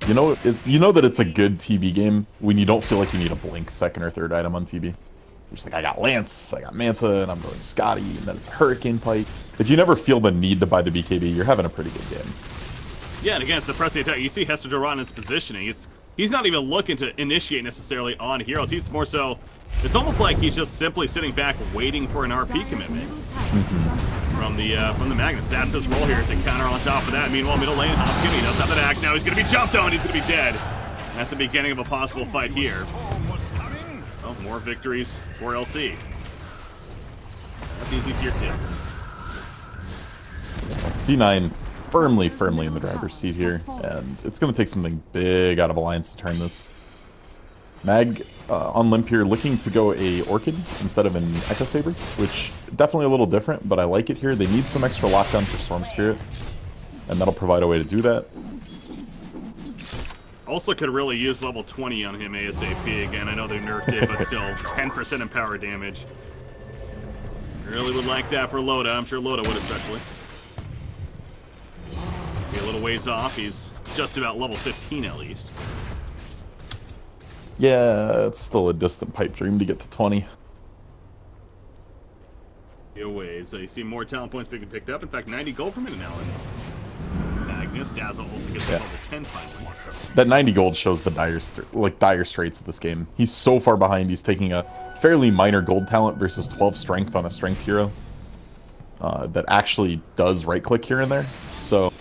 You know that it's a good TB game when you don't feel like you need a blink second or third item on TB. You're just like, I got Lance, I got Manta, and I'm going Scotty, and then it's a Hurricane fight. If you never feel the need to buy the BKB, you're having a pretty good game. Yeah, and again, it's the pressing attack. You see Hester Duran's positioning. He's not even looking to initiate necessarily on heroes. He's more so... It's almost like he's just simply sitting back waiting for an RP commitment from the Magnus. That's his role here to counter on top of that. Meanwhile, middle lane, Hopkins, he does have that axe. Now he's going to be jumped on. He's going to be dead at the beginning of a possible fight here. Oh, more victories for LC. That's easy tier 2. C9 firmly in the driver's seat here, and it's going to take something big out of Alliance to turn this. Mag on Limp here looking to go a Orchid instead of an Echo Saber, which definitely a little different, but I like it here. They need some extra lockdown for Storm Spirit, and that'll provide a way to do that. Also could really use level 20 on him ASAP again. I know they nerfed it, but still 10% in power damage. Really would like that for Loda. I'm sure Loda would especially. Be a little ways off. He's just about level 15 at least. Yeah, it's still a distant pipe dream to get to 20. Ways. So you see more talent points being picked up. In fact, 90 gold per minute now. And Magnus Dazzle also gets level 10 finally. That 90 gold shows the dire straits of this game. He's so far behind. He's taking a fairly minor gold talent versus 12 strength on a strength hero that actually does right click here and there. So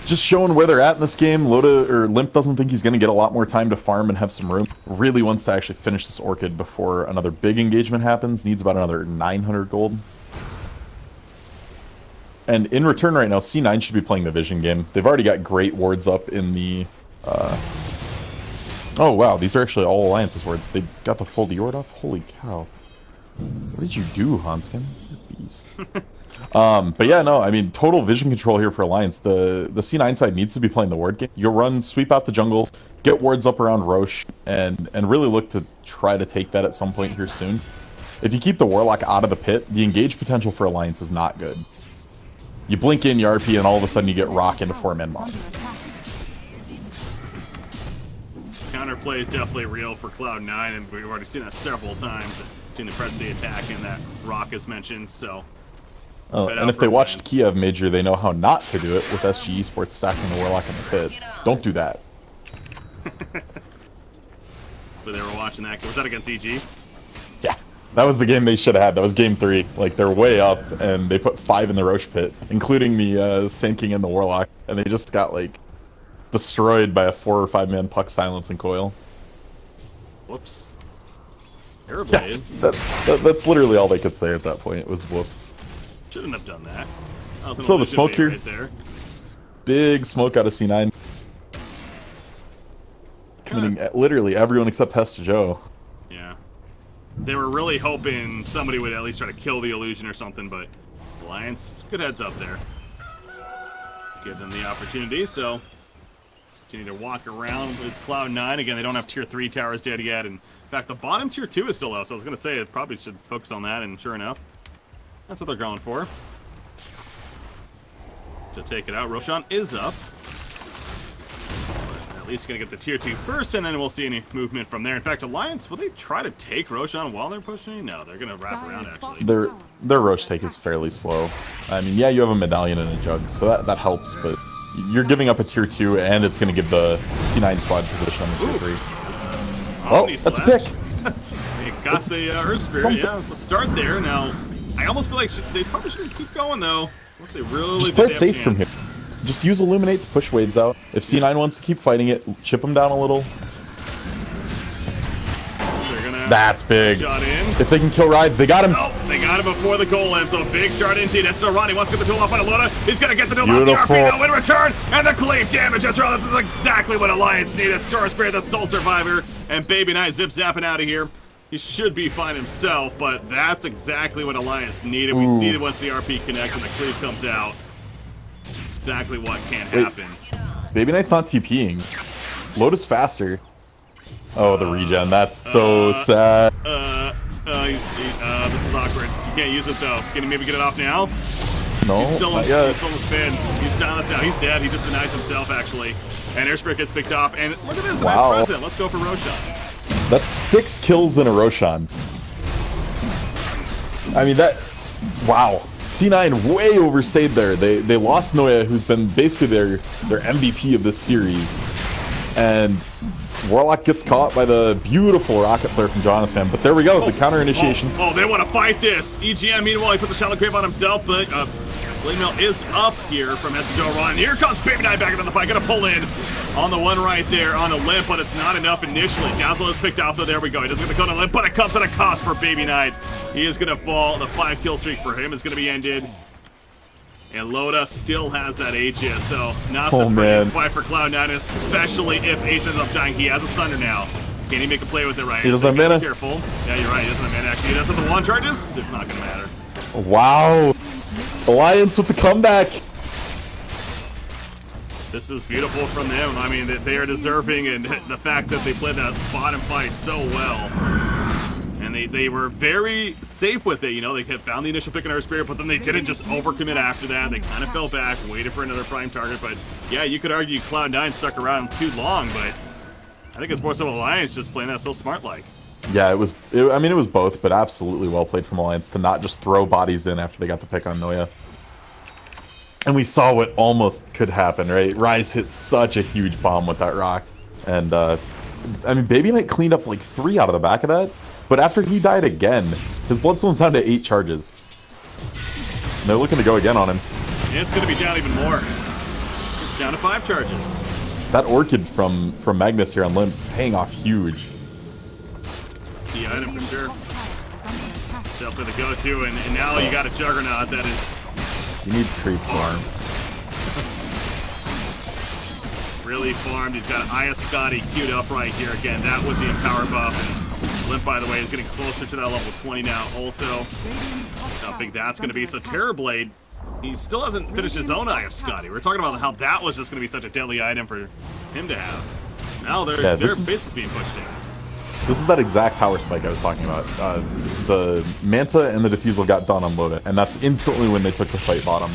just showing where they're at in this game. Limp doesn't think he's going to get a lot more time to farm and have some room. Really wants to actually finish this Orchid before another big engagement happens. Needs about another 900 gold. And in return right now, C9 should be playing the Vision game. They've already got great wards up in the... Oh wow, these are actually all Alliance's wards. They got the full Deord off? Holy cow. What did you do, Hanskin? You're a beast. But yeah, no, I mean, total vision control here for Alliance. The C9 side needs to be playing the ward game. You'll run, sweep out the jungle, get wards up around Roche, and really look to try to take that at some point here soon. If you keep the Warlock out of the pit, the engage potential for Alliance is not good. You blink in, you RP, and all of a sudden you get rock into 4-man mobs. Counterplay is definitely real for Cloud9, and we've already seen that several times between the press the attack and that rock is mentioned, so... and if they watched Kiev Major, they know how not to do it with SG Esports stacking the Warlock in the pit. Don't do that. So they were watching that. Was that against EG? Yeah. That was the game they should have had. That was game 3. Like, they're way up, and they put 5 in the Roche pit, including the Sand King and the Warlock, and they just got, like, destroyed by a 4 or 5-man Puck Silence and Coil. Whoops. Terrorblade. Yeah, that's literally all they could say at that point. It was whoops. Shouldn't have done that. So the smoke here, right there. Big smoke out of C9. Committing literally everyone except Hester Joe. Yeah. They were really hoping somebody would at least try to kill the illusion or something, but Alliance, good heads up there. Give them the opportunity, so continue to walk around with Cloud9. Again, they don't have tier 3 towers dead yet, and in fact, the bottom tier 2 is still out, so I was going to say it probably should focus on that, and sure enough, that's what they're going for. To take it out, Roshan is up. at least going to get the tier 2 first, and then we'll see any movement from there. In fact, Alliance, will they try to take Roshan while they're pushing? No, they're going to wrap around, actually. Their Rosh take is fairly slow. I mean, yeah, you have a medallion and a jug, so that helps, but you're giving up a tier 2, and it's going to give the C9 squad position on the tier 3. Oh, that's a pick! They got the Earth Spirit, yeah, it's a start there. Now, I almost feel like they probably should keep going, though. Once they really just play it safe from here. Just use Illuminate to push waves out. If C9 wants to keep fighting it, chip them down a little. That's big. If they can kill Rise, they got him. Oh, they got him before the golem, so big start into it. Ronnie wants to get the duel off on Alona. He's going to get the duel off the RP now in return. And the cleave damage as well. This is exactly what Alliance needed. Star Spirit, the Soul Survivor. And Baby Knight zip-zapping out of here. He should be fine himself, but that's exactly what Alliance needed. We see that once the RP connects and the cleave comes out, exactly what can't happen. Baby Knight's not TPing. Lotus faster. Oh, the regen. That's so sad. This is awkward. You can't use it, though. Can you maybe get it off now? No, he's still not yet. He's still in the spin. He's silenced now. He's dead. He just denies himself, actually. And Airspirit gets picked off. And look at this. Wow. Nice present. Let's go for Roshan. That's 6 kills in a Roshan. I mean, that... Wow. C9 way overstayed there. They lost Noya, who's been basically their MVP of this series. And Warlock gets caught by the beautiful rocket flare from Jonas, man. But there we go, the counter initiation. Oh, they want to fight this. EGM, meanwhile, he puts a Shallow Grave on himself, but Blade Mail is up here from Espador. And here comes Baby Knight back into the fight. Gonna pull in on the one right there on the limp, but it's not enough initially. Dazzle is picked off, though. There we go. He doesn't get the go on the limp, but it comes at a cost for Baby Knight. He is gonna fall. The 5-kill streak for him is gonna be ended. And Loda still has that HS, so not the prettiest fight for Cloud9, especially if Ace ends up dying. He has a Thunder now. Can he make a play with it right? He doesn't have mana. Careful. Yeah, you're right. He doesn't have mana, actually. He doesn't have the wand charges. It's not going to matter. Wow. Alliance with the comeback. This is beautiful from them. I mean, they are deserving, and the fact that they played that bottom fight so well. And they were very safe with it, you know, they had found the initial pick in our Spirit, but then they didn't just overcommit after that. They kind of fell back, waited for another prime target, but yeah, you could argue Cloud9 stuck around too long, but I think it's more so Alliance just playing that so smart-like. Yeah, it was both, but absolutely well played from Alliance to not just throw bodies in after they got the pick on Noya. And we saw what almost could happen, right? Rise hit such a huge bomb with that rock. And, I mean, Baby Knight cleaned up like 3 out of the back of that. But after he died again, his Bloodstone's down to 8 charges. And they're looking to go again on him. Yeah, it's going to be down even more. It's down to 5 charges. That Orchid from Magnus here on Limp paying off huge. Key item for sure. Definitely the go-to, and now you got a Juggernaut that is... You need creeps arms. Really farmed. He's got Aya Scotty queued up right here again. That was the Empower buff. Limp, by the way, is getting closer to that level 20 now. Also, how big that's going to be. So Terrorblade, he still hasn't finished his own Eye of Scotty. We're talking about how that was just going to be such a deadly item for him to have. Now their base is being pushed in. This is that exact power spike I was talking about. The Manta and the Diffusal got done on Loda, and that's instantly when they took the fight bottom.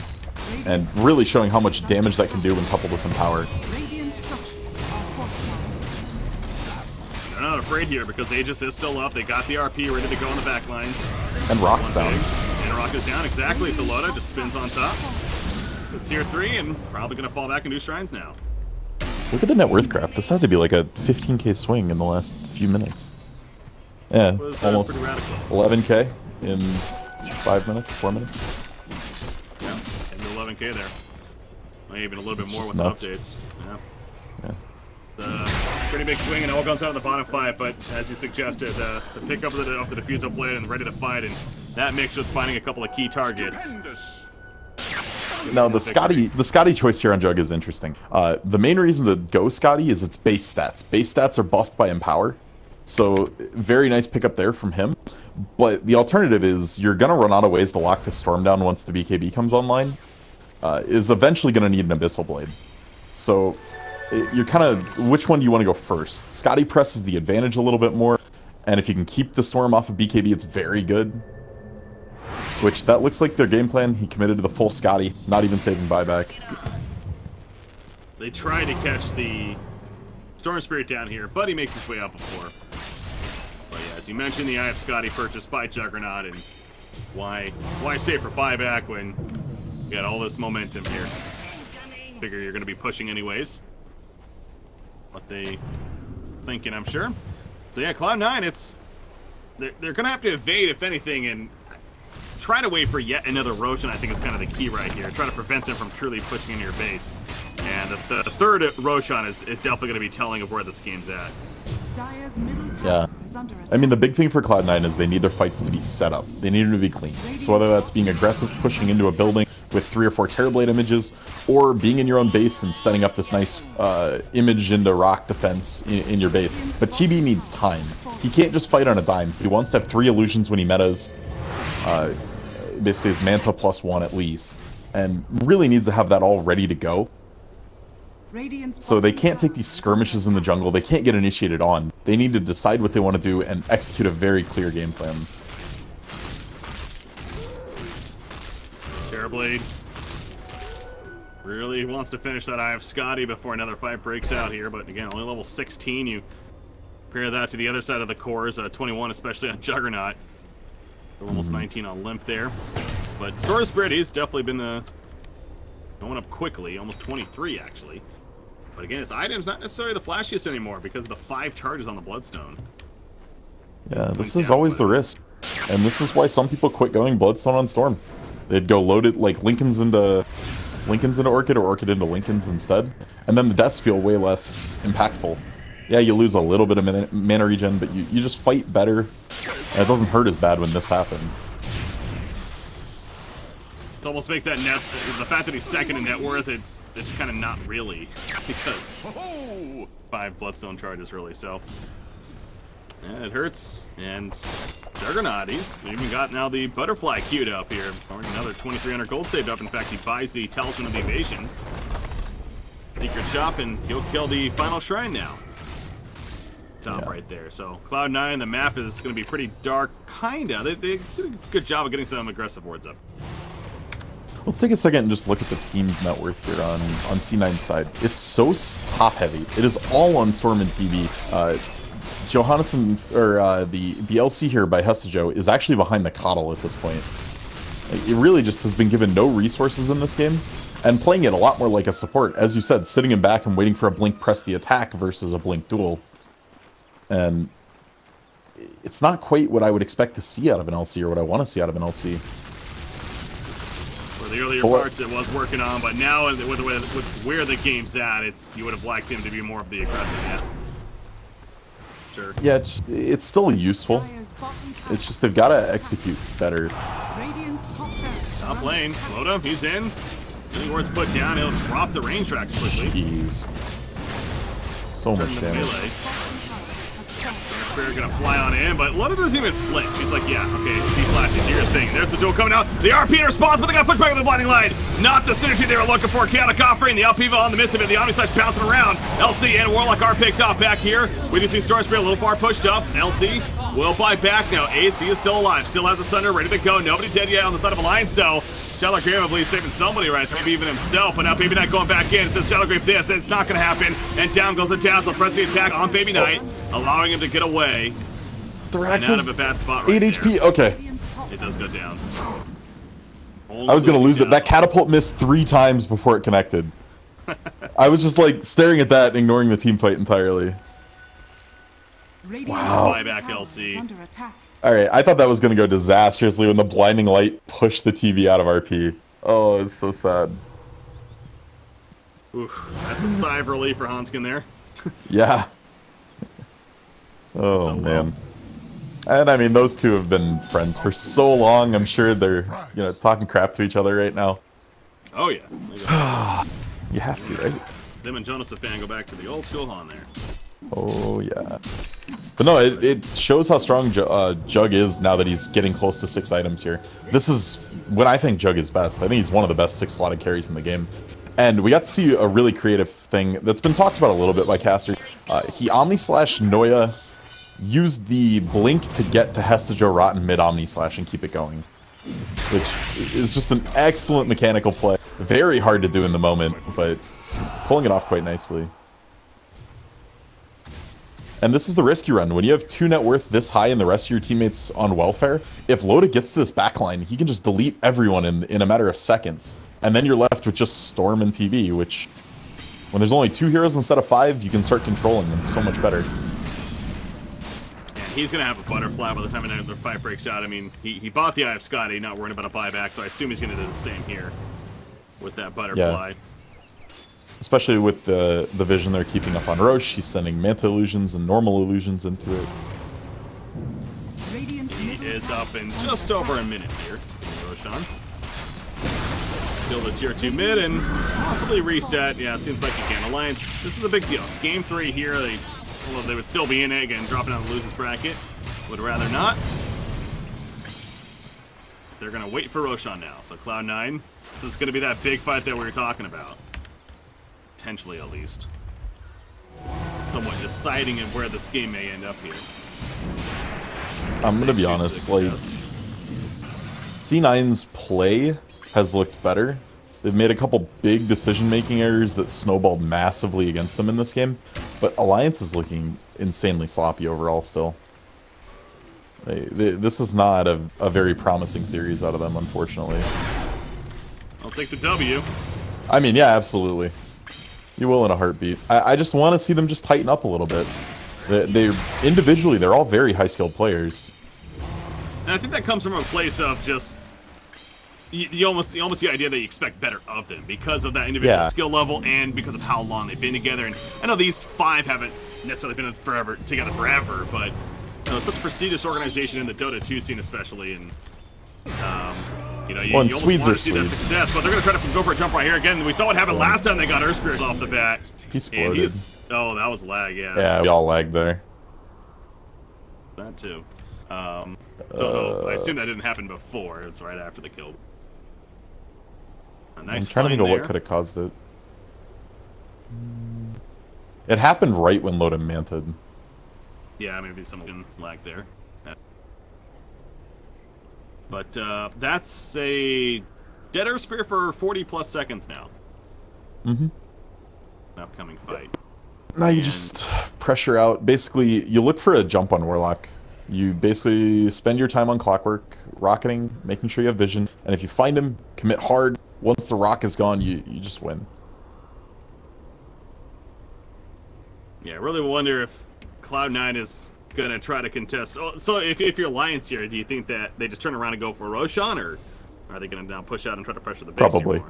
And really showing how much damage that can do when coupled with Empower. They're not afraid here because Aegis is still up. They got the RP ready to go on the back lines. And Rock's down. And Rock is down, exactly. So Loda just spins on top. It's tier 3 and probably going to fall back and do shrines now. Look at the net worth graph. This had to be like a 15k swing in the last few minutes. Yeah, almost 11k in 5 minutes, 4 minutes. Yeah, into 11k there. Maybe even a little bit more with nuts. the updates. Yeah. Pretty big swing, and it all comes out of the bottom 5, but as you suggested, the pick up of the Diffusal Blade and ready to fight, and that mixed with finding a couple of key targets. Now, the Scotty choice here on Jug is interesting. The main reason to go Scotty is its base stats. Base stats are buffed by Empower, so very nice pickup there from him. But the alternative is you're going to run out of ways to lock the Storm down once the BKB comes online, is eventually going to need an Abyssal Blade. So you're kind of, which one do you want to go first? Scotty presses the advantage a little bit more, and if you can keep the Storm off of BKB, it's very good. Which, that looks like their game plan. He committed to the full Scotty, not even saving buyback. They tried to catch the Storm Spirit down here, but he makes his way up before. But yeah, as you mentioned, the Eye of Scotty purchased by Juggernaut, and why save for buyback when you got all this momentum here? Figure you're going to be pushing anyways. What they thinking, I'm sure. So yeah, Cloud9, they're going to have to evade if anything, and try to wait for yet another Roshan. I think is kind of the key right here. Try to prevent them from truly pushing into your base. And the third Roshan is definitely going to be telling of where this game's at. Dire's middle Yeah. tower is under attack. I mean, the big thing for Cloud9 is they need their fights to be set up. They need them to be clean. So whether that's being aggressive, pushing into a building with 3 or 4 Terrorblade images, or being in your own base and setting up this nice image into rock defense in your base. But TB needs time. He can't just fight on a dime. He wants to have 3 illusions when he metas. Basically his Manta +1 at least. And really needs to have that all ready to go. Radiant's So they bottom can't take tower these is skirmishes in the jungle. They can't get initiated on. They need to decide what they want to do and execute a very clear game plan. Terrorblade really wants to finish that Eye of Scotty before another fight breaks out here, but again, only level 16. You compare that to the other side of the cores, 21 especially on Juggernaut. Almost 19 on Limp there. But Storm Spirit has definitely been going up quickly, almost 23 actually. But again, his item's not necessarily the flashiest anymore because of the 5 charges on the Bloodstone. Yeah, this is always the risk. And this is why some people quit going Bloodstone on Storm. They'd go loaded like Lincoln's into Orchid or Orchid into Lincoln's instead. And then the deaths feel way less impactful. Yeah, you lose a little bit of mana regen, but you just fight better. And it doesn't hurt as bad when this happens. It almost makes that net, the fact that he's second in net worth, it's kind of not really, because 5 Bloodstone charges really, so. Yeah, it hurts, and Juggernaut, he's even got now the Butterfly queued up here. Already another 2,300 gold saved up. In fact, he buys the Talisman of the Evasion. Secret Shop, and he'll kill the final shrine now. Top right there. So Cloud9, the map is going to be pretty dark, kinda. They did a good job of getting some aggressive wards up. Let's take a second and just look at the team's net worth here on C9's side. It's so top heavy. It is all on Storm and TV. Johannesson, or the LC here by Hestajo is actually behind the Coddle at this point. Like, it really just has been given no resources in this game, and playing it a lot more like a support. As you said, sitting in back and waiting for a blink press the attack versus a blink duel. And it's not quite what I would expect to see out of an LC or what I want to see out of an LC. For the earlier parts, it was working on, but now with where the game's at, you would have liked him to be more of the aggressive. Yeah. Sure. Yeah, it's still useful. Dire's bottom tower It's just they've got to execute better. Radiant's top barracks Top are lane, under load him, he's in. Any wards put down, he'll drop the rain tracks quickly. Jeez. So much Turn the damage. melee. attack. Spirit gonna fly on in, but Loda doesn't even flinch. He's like, yeah, okay, he flashes, do your thing. There's the duel coming out. The RP in response, but they got pushed back with the blinding light. Not the synergy they were looking for. Chaotic offering, the Alpiva on the midst of it. The Omni Slash bouncing around. LC and Warlock are picked up back here. We do see Storm Spirit a little far pushed up. LC will buy back now. AC is still alive, still has the Sunder ready to go. Nobody dead yet on the side of Alliance, though. Shallow Grave, I believe, saving somebody right there, maybe even himself, but now Baby Knight going back in. It says Shallow Grave this, it's not going to happen. And down goes the Dazzle, press the attack on Baby Knight, allowing him to get away. Thorax And out is of a bad spot right 8 HP. there. Okay. Radiant's top It does go down. I was going to lose it. That catapult missed 3 times before it connected. I was just like staring at that, ignoring the team fight entirely. Radiant's Wow. bottom Buyback tower LC. is under attack. All right, I thought that was going to go disastrously when the blinding light pushed the TV out of RP. Oh, it's so sad. Oof, that's a sigh of relief for Hanskin there. Yeah. Oh, So man. And I mean, those two have been friends for so long. I'm sure they're, talking crap to each other right now. Oh yeah. You have to, right? Them and Jonas Fan go back to the old school Han there. Oh, yeah. But no, it shows how strong Jug is now that he's getting close to 6 items here. This is when I think Jug is best. I think he's one of the best 6-slotted carries in the game. And we got to see a really creative thing that's been talked about a little bit by Caster. He Omni-slash Noya, used the blink to get to Hestajo Rotten mid-Omni-slash and keep it going. Which is just an excellent mechanical play. Very hard to do in the moment, but pulling it off quite nicely. And this is the risk you run. When you have 2 net worth this high and the rest of your teammates on welfare, if Loda gets to this backline, he can just delete everyone in a matter of seconds. And then you're left with just Storm and TV, which, when there's only 2 heroes instead of 5, you can start controlling them so much better. He's going to have a butterfly by the time another fight breaks out. I mean, he bought the Eye of Scotty, not worrying about a buyback, so I assume he's going to do the same here with that butterfly. Yeah. Especially with the vision they're keeping up on Roche. He's sending Manta Illusions and normal illusions into it. He is up in just over a minute here. Roshan. Kill the tier 2 mid and possibly reset. Yeah, it seems like again, Alliance, this is a big deal. It's game 3 here. Although they would still be in it, again, dropping out of the losers bracket. Would rather not. They're going to wait for Roshan now. So Cloud9, this is going to be that big fight that we were talking about. Potentially, at least. Somewhat deciding in where this game may end up here. I'm going to be honest, like, C9's play has looked better. They've made a couple big decision-making errors that snowballed massively against them in this game, but Alliance is looking insanely sloppy overall still. This is not a very promising series out of them, unfortunately. I'll take the W. I mean, yeah, absolutely. You will in a heartbeat. I just want to see them just tighten up a little bit. Individually, they're all very high-skilled players. And I think that comes from a place of just... You almost the idea that you expect better of them because of that individual skill level and because of how long they've been together. And I know these 5 haven't necessarily been together forever, but you know, it's such a prestigious organization in the Dota 2 scene, especially. And you know, you almost want to see that success, but they're going to try to go for a jump right here again. We saw what happened last time they got Earth Spirits off the bat. He exploded. Oh, that was lag. Yeah. Yeah, we all lagged there. That too. Don't know. I assume that didn't happen before. It was right after the kill. Nice. I'm trying to think of what could have caused it. It happened right when Loda manted. Yeah, maybe someone lagged there. But that's a dead Earth Spear for 40+ seconds now. Mm-hmm. Upcoming fight. Now you just pressure out. Basically, you look for a jump on Warlock. You basically spend your time on Clockwork, rocketing, making sure you have vision, and if you find him, commit hard. Once the rock is gone, you just win. Yeah, I really wonder if Cloud9 is going to try to contest. So if you're Alliance here, do you think that they just turn around and go for Roshan, or are they going to now push out and try to pressure the base? Probably.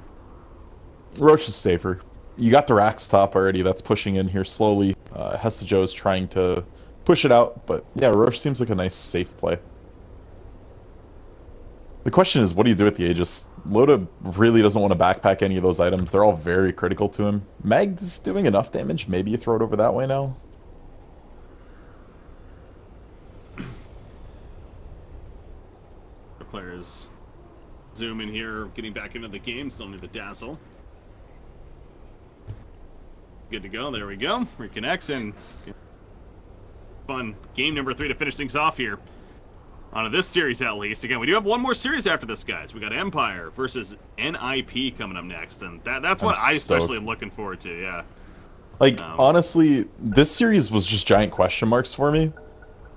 Roche is safer. You got the Rax top already. That's pushing in here slowly. Hesta Joe is trying to push it out, but yeah, Roche seems like a nice, safe play. The question is, what do you do with the Aegis? Loda really doesn't want to backpack any of those items. They're all very critical to him. Mag's doing enough damage. Maybe you throw it over that way now. The players zoom in here, getting back into the game. Still need the dazzle. Good to go. There we go. Reconnects and fun game number 3 to finish things off here. On this series, at least. Again, we do have one more series after this, guys. We got Empire versus NIP coming up next, and that's what I especially am looking forward to. Yeah. Like, honestly, this series was just giant question marks for me.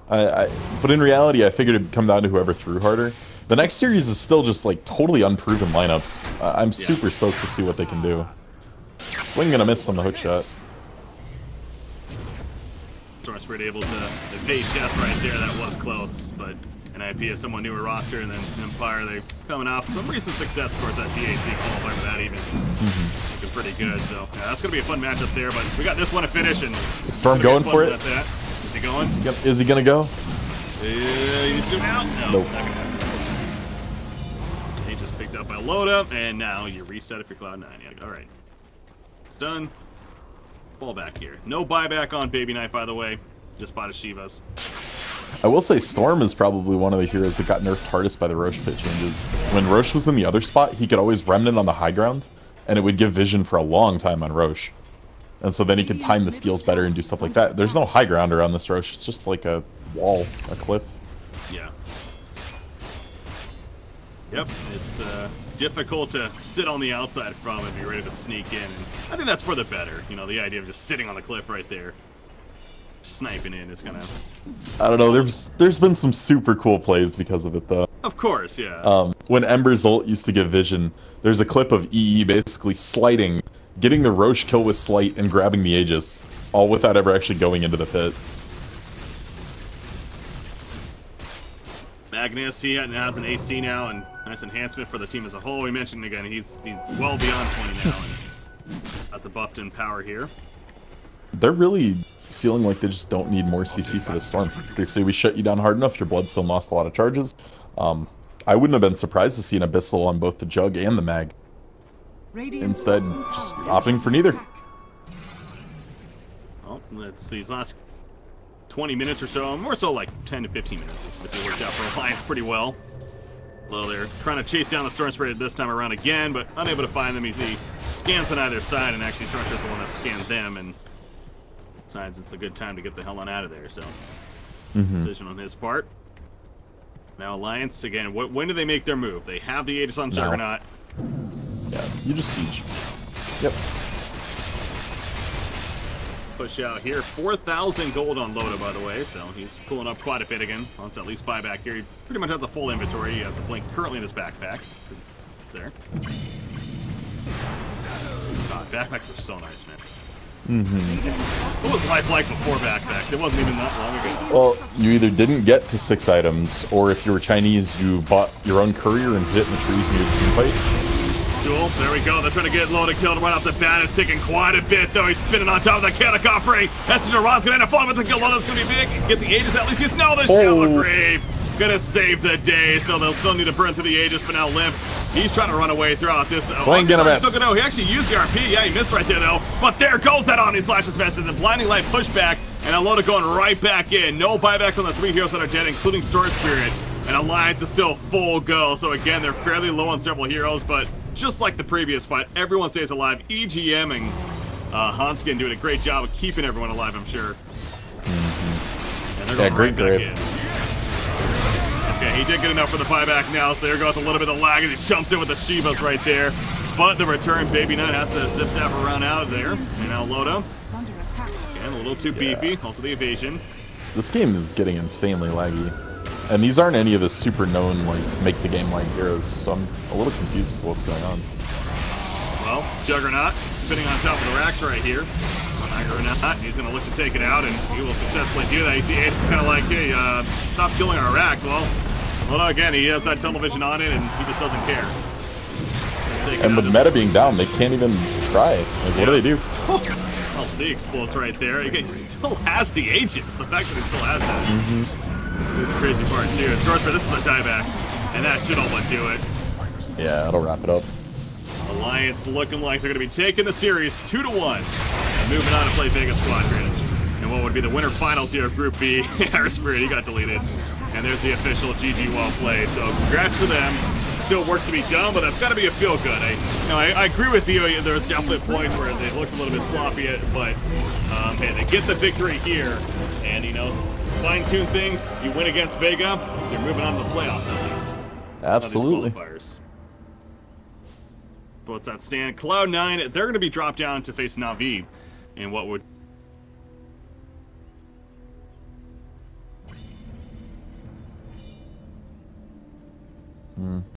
But in reality, I figured it'd come down to whoever threw harder. The next series is still just like totally unproven lineups. I'm super stoked to see what they can do. Swing gonna miss on the hook shot. Stormspirit able to evade death right there. That was close, but NIP is somewhat newer roster, and then Empire, they coming off some recent success, of course, that DAC qualifier for that even. Looking pretty good, so yeah, that's going to be a fun matchup there, but we got this one to finish, and... Is Storm going for it? Is he going? Is he going to go? He's zooming out? No. Nope. He just picked up by Loda, and now you reset if you're Cloud9. Yeah, alright. It's done. Fall back here. No buyback on Baby Knight, by the way. Just bought a Shiva's. I will say Storm is probably one of the heroes that got nerfed hardest by the Roche pit changes. When Roche was in the other spot, he could always Remnant on the high ground, and it would give vision for a long time on Roche. And so then he could time the steals better and do stuff like that. There's no high ground around this Roche. It's just like a wall, a cliff. Yeah. Yep, it's difficult to sit on the outside from and be ready to sneak in. And I think that's for the better, you know, the idea of just sitting on the cliff right there. sniping in is kind of... I don't know, there's been some super cool plays because of it, though. Of course, yeah. When Ember's ult used to give vision, there's a clip of EE basically slighting, getting the Roche kill with Slight, and grabbing the Aegis, all without ever actually going into the pit. Magnus, he has an AC now, and nice enhancement for the team as a whole. We mentioned again, he's well beyond 20 now, and has a buffed in power here. They're really feeling like they just don't need more CC for the Storm. They say we shut you down hard enough, your Bloodstone lost a lot of charges. I wouldn't have been surprised to see an Abyssal on both the Jug and the Mag. Instead, just opting for neither. Well, it's these last 20 minutes or so, more so like 10 to 15 minutes, if it worked out for Alliance pretty well. Although they're trying to chase down the Storm Spirit this time around again, but unable to find them. He scans on either side, and actually Storm Spirit's the one that scans them, and decides it's a good time to get the hell on out of there, so decision on his part. Now Alliance, again, when do they make their move? They have the Aegis on Juggernaut. Yeah, you just siege. Yep. Push out here. 4,000 gold on Loda, by the way, so he's pulling up quite a bit again. Wants to at least buy back here. He pretty much has a full inventory. He has a blink currently in his backpack. There. God, backpacks are so nice, man. What was life like before backpacks? It wasn't even that long ago. Well, you either didn't get to 6 items, or if you were Chinese, you bought your own courier and hit in the trees near the team fight. Duel, there we go. They're trying to get Loda killed right off the bat. It's taking quite a bit, though. He's spinning on top of the chaotic offering. Messenger Ron's gonna end up falling with the kill. Loda's gonna be big. Get the Aegis at least. He's no, the Shallow Grave. Gonna save the day, so they'll still need to burn through the Aegis, but now Limp. He's trying to run away throughout this. Swing, get him at. He actually used the RP. Yeah, he missed right there, though. But there goes that Omni Slash's message. The Blinding Light pushback, and now Loda going right back in. No buybacks on the 3 heroes that are dead, including Storm Spirit. And Alliance is still full go. So again, they're fairly low on several heroes, but just like the previous fight, everyone stays alive. EGM and Hanskin doing a great job of keeping everyone alive, I'm sure. And they're going great grave. Okay, he did get enough for the buyback now, so there goes a little bit of lag as he jumps in with the Shivas right there. But the return, Baby Nut has to zip zap around out of there. And now Loda. Again, a little too beefy. Also the evasion. This game is getting insanely laggy. And these aren't any of the super known, like, make the game lag heroes, so I'm a little confused as to what's going on. Well, Juggernaut spinning on top of the racks right here. Juggernaut, he's going to look to take it out, and he will successfully do that. You see Ace is kind of like, hey, stop killing our racks. Well, again, he has that tunnel vision on it, and he just doesn't care. And with meta being down, they can't even try. Like, what do they do? LC explodes right there. He still has the Aegis. The fact that he still has that. This is the crazy part, too. This is a dieback, and that should all but do it. Yeah, that'll wrap it up. Alliance looking like they're going to be taking the series 2-1 and moving on to play Vegas Squadron. And what would be the winter finals here of Group B. Our Spirit, he got deleted. And there's the official GG well played. So congrats to them. Still work to be done, but that's got to be a feel good. I agree with you. There's definitely points where they looked a little bit sloppy, but hey, they get the victory here. And, fine-tune things. You win against Vega, you're moving on to the playoffs at least. Absolutely. What's that stand? Cloud9, they're going to be dropped down to face Na'Vi in what would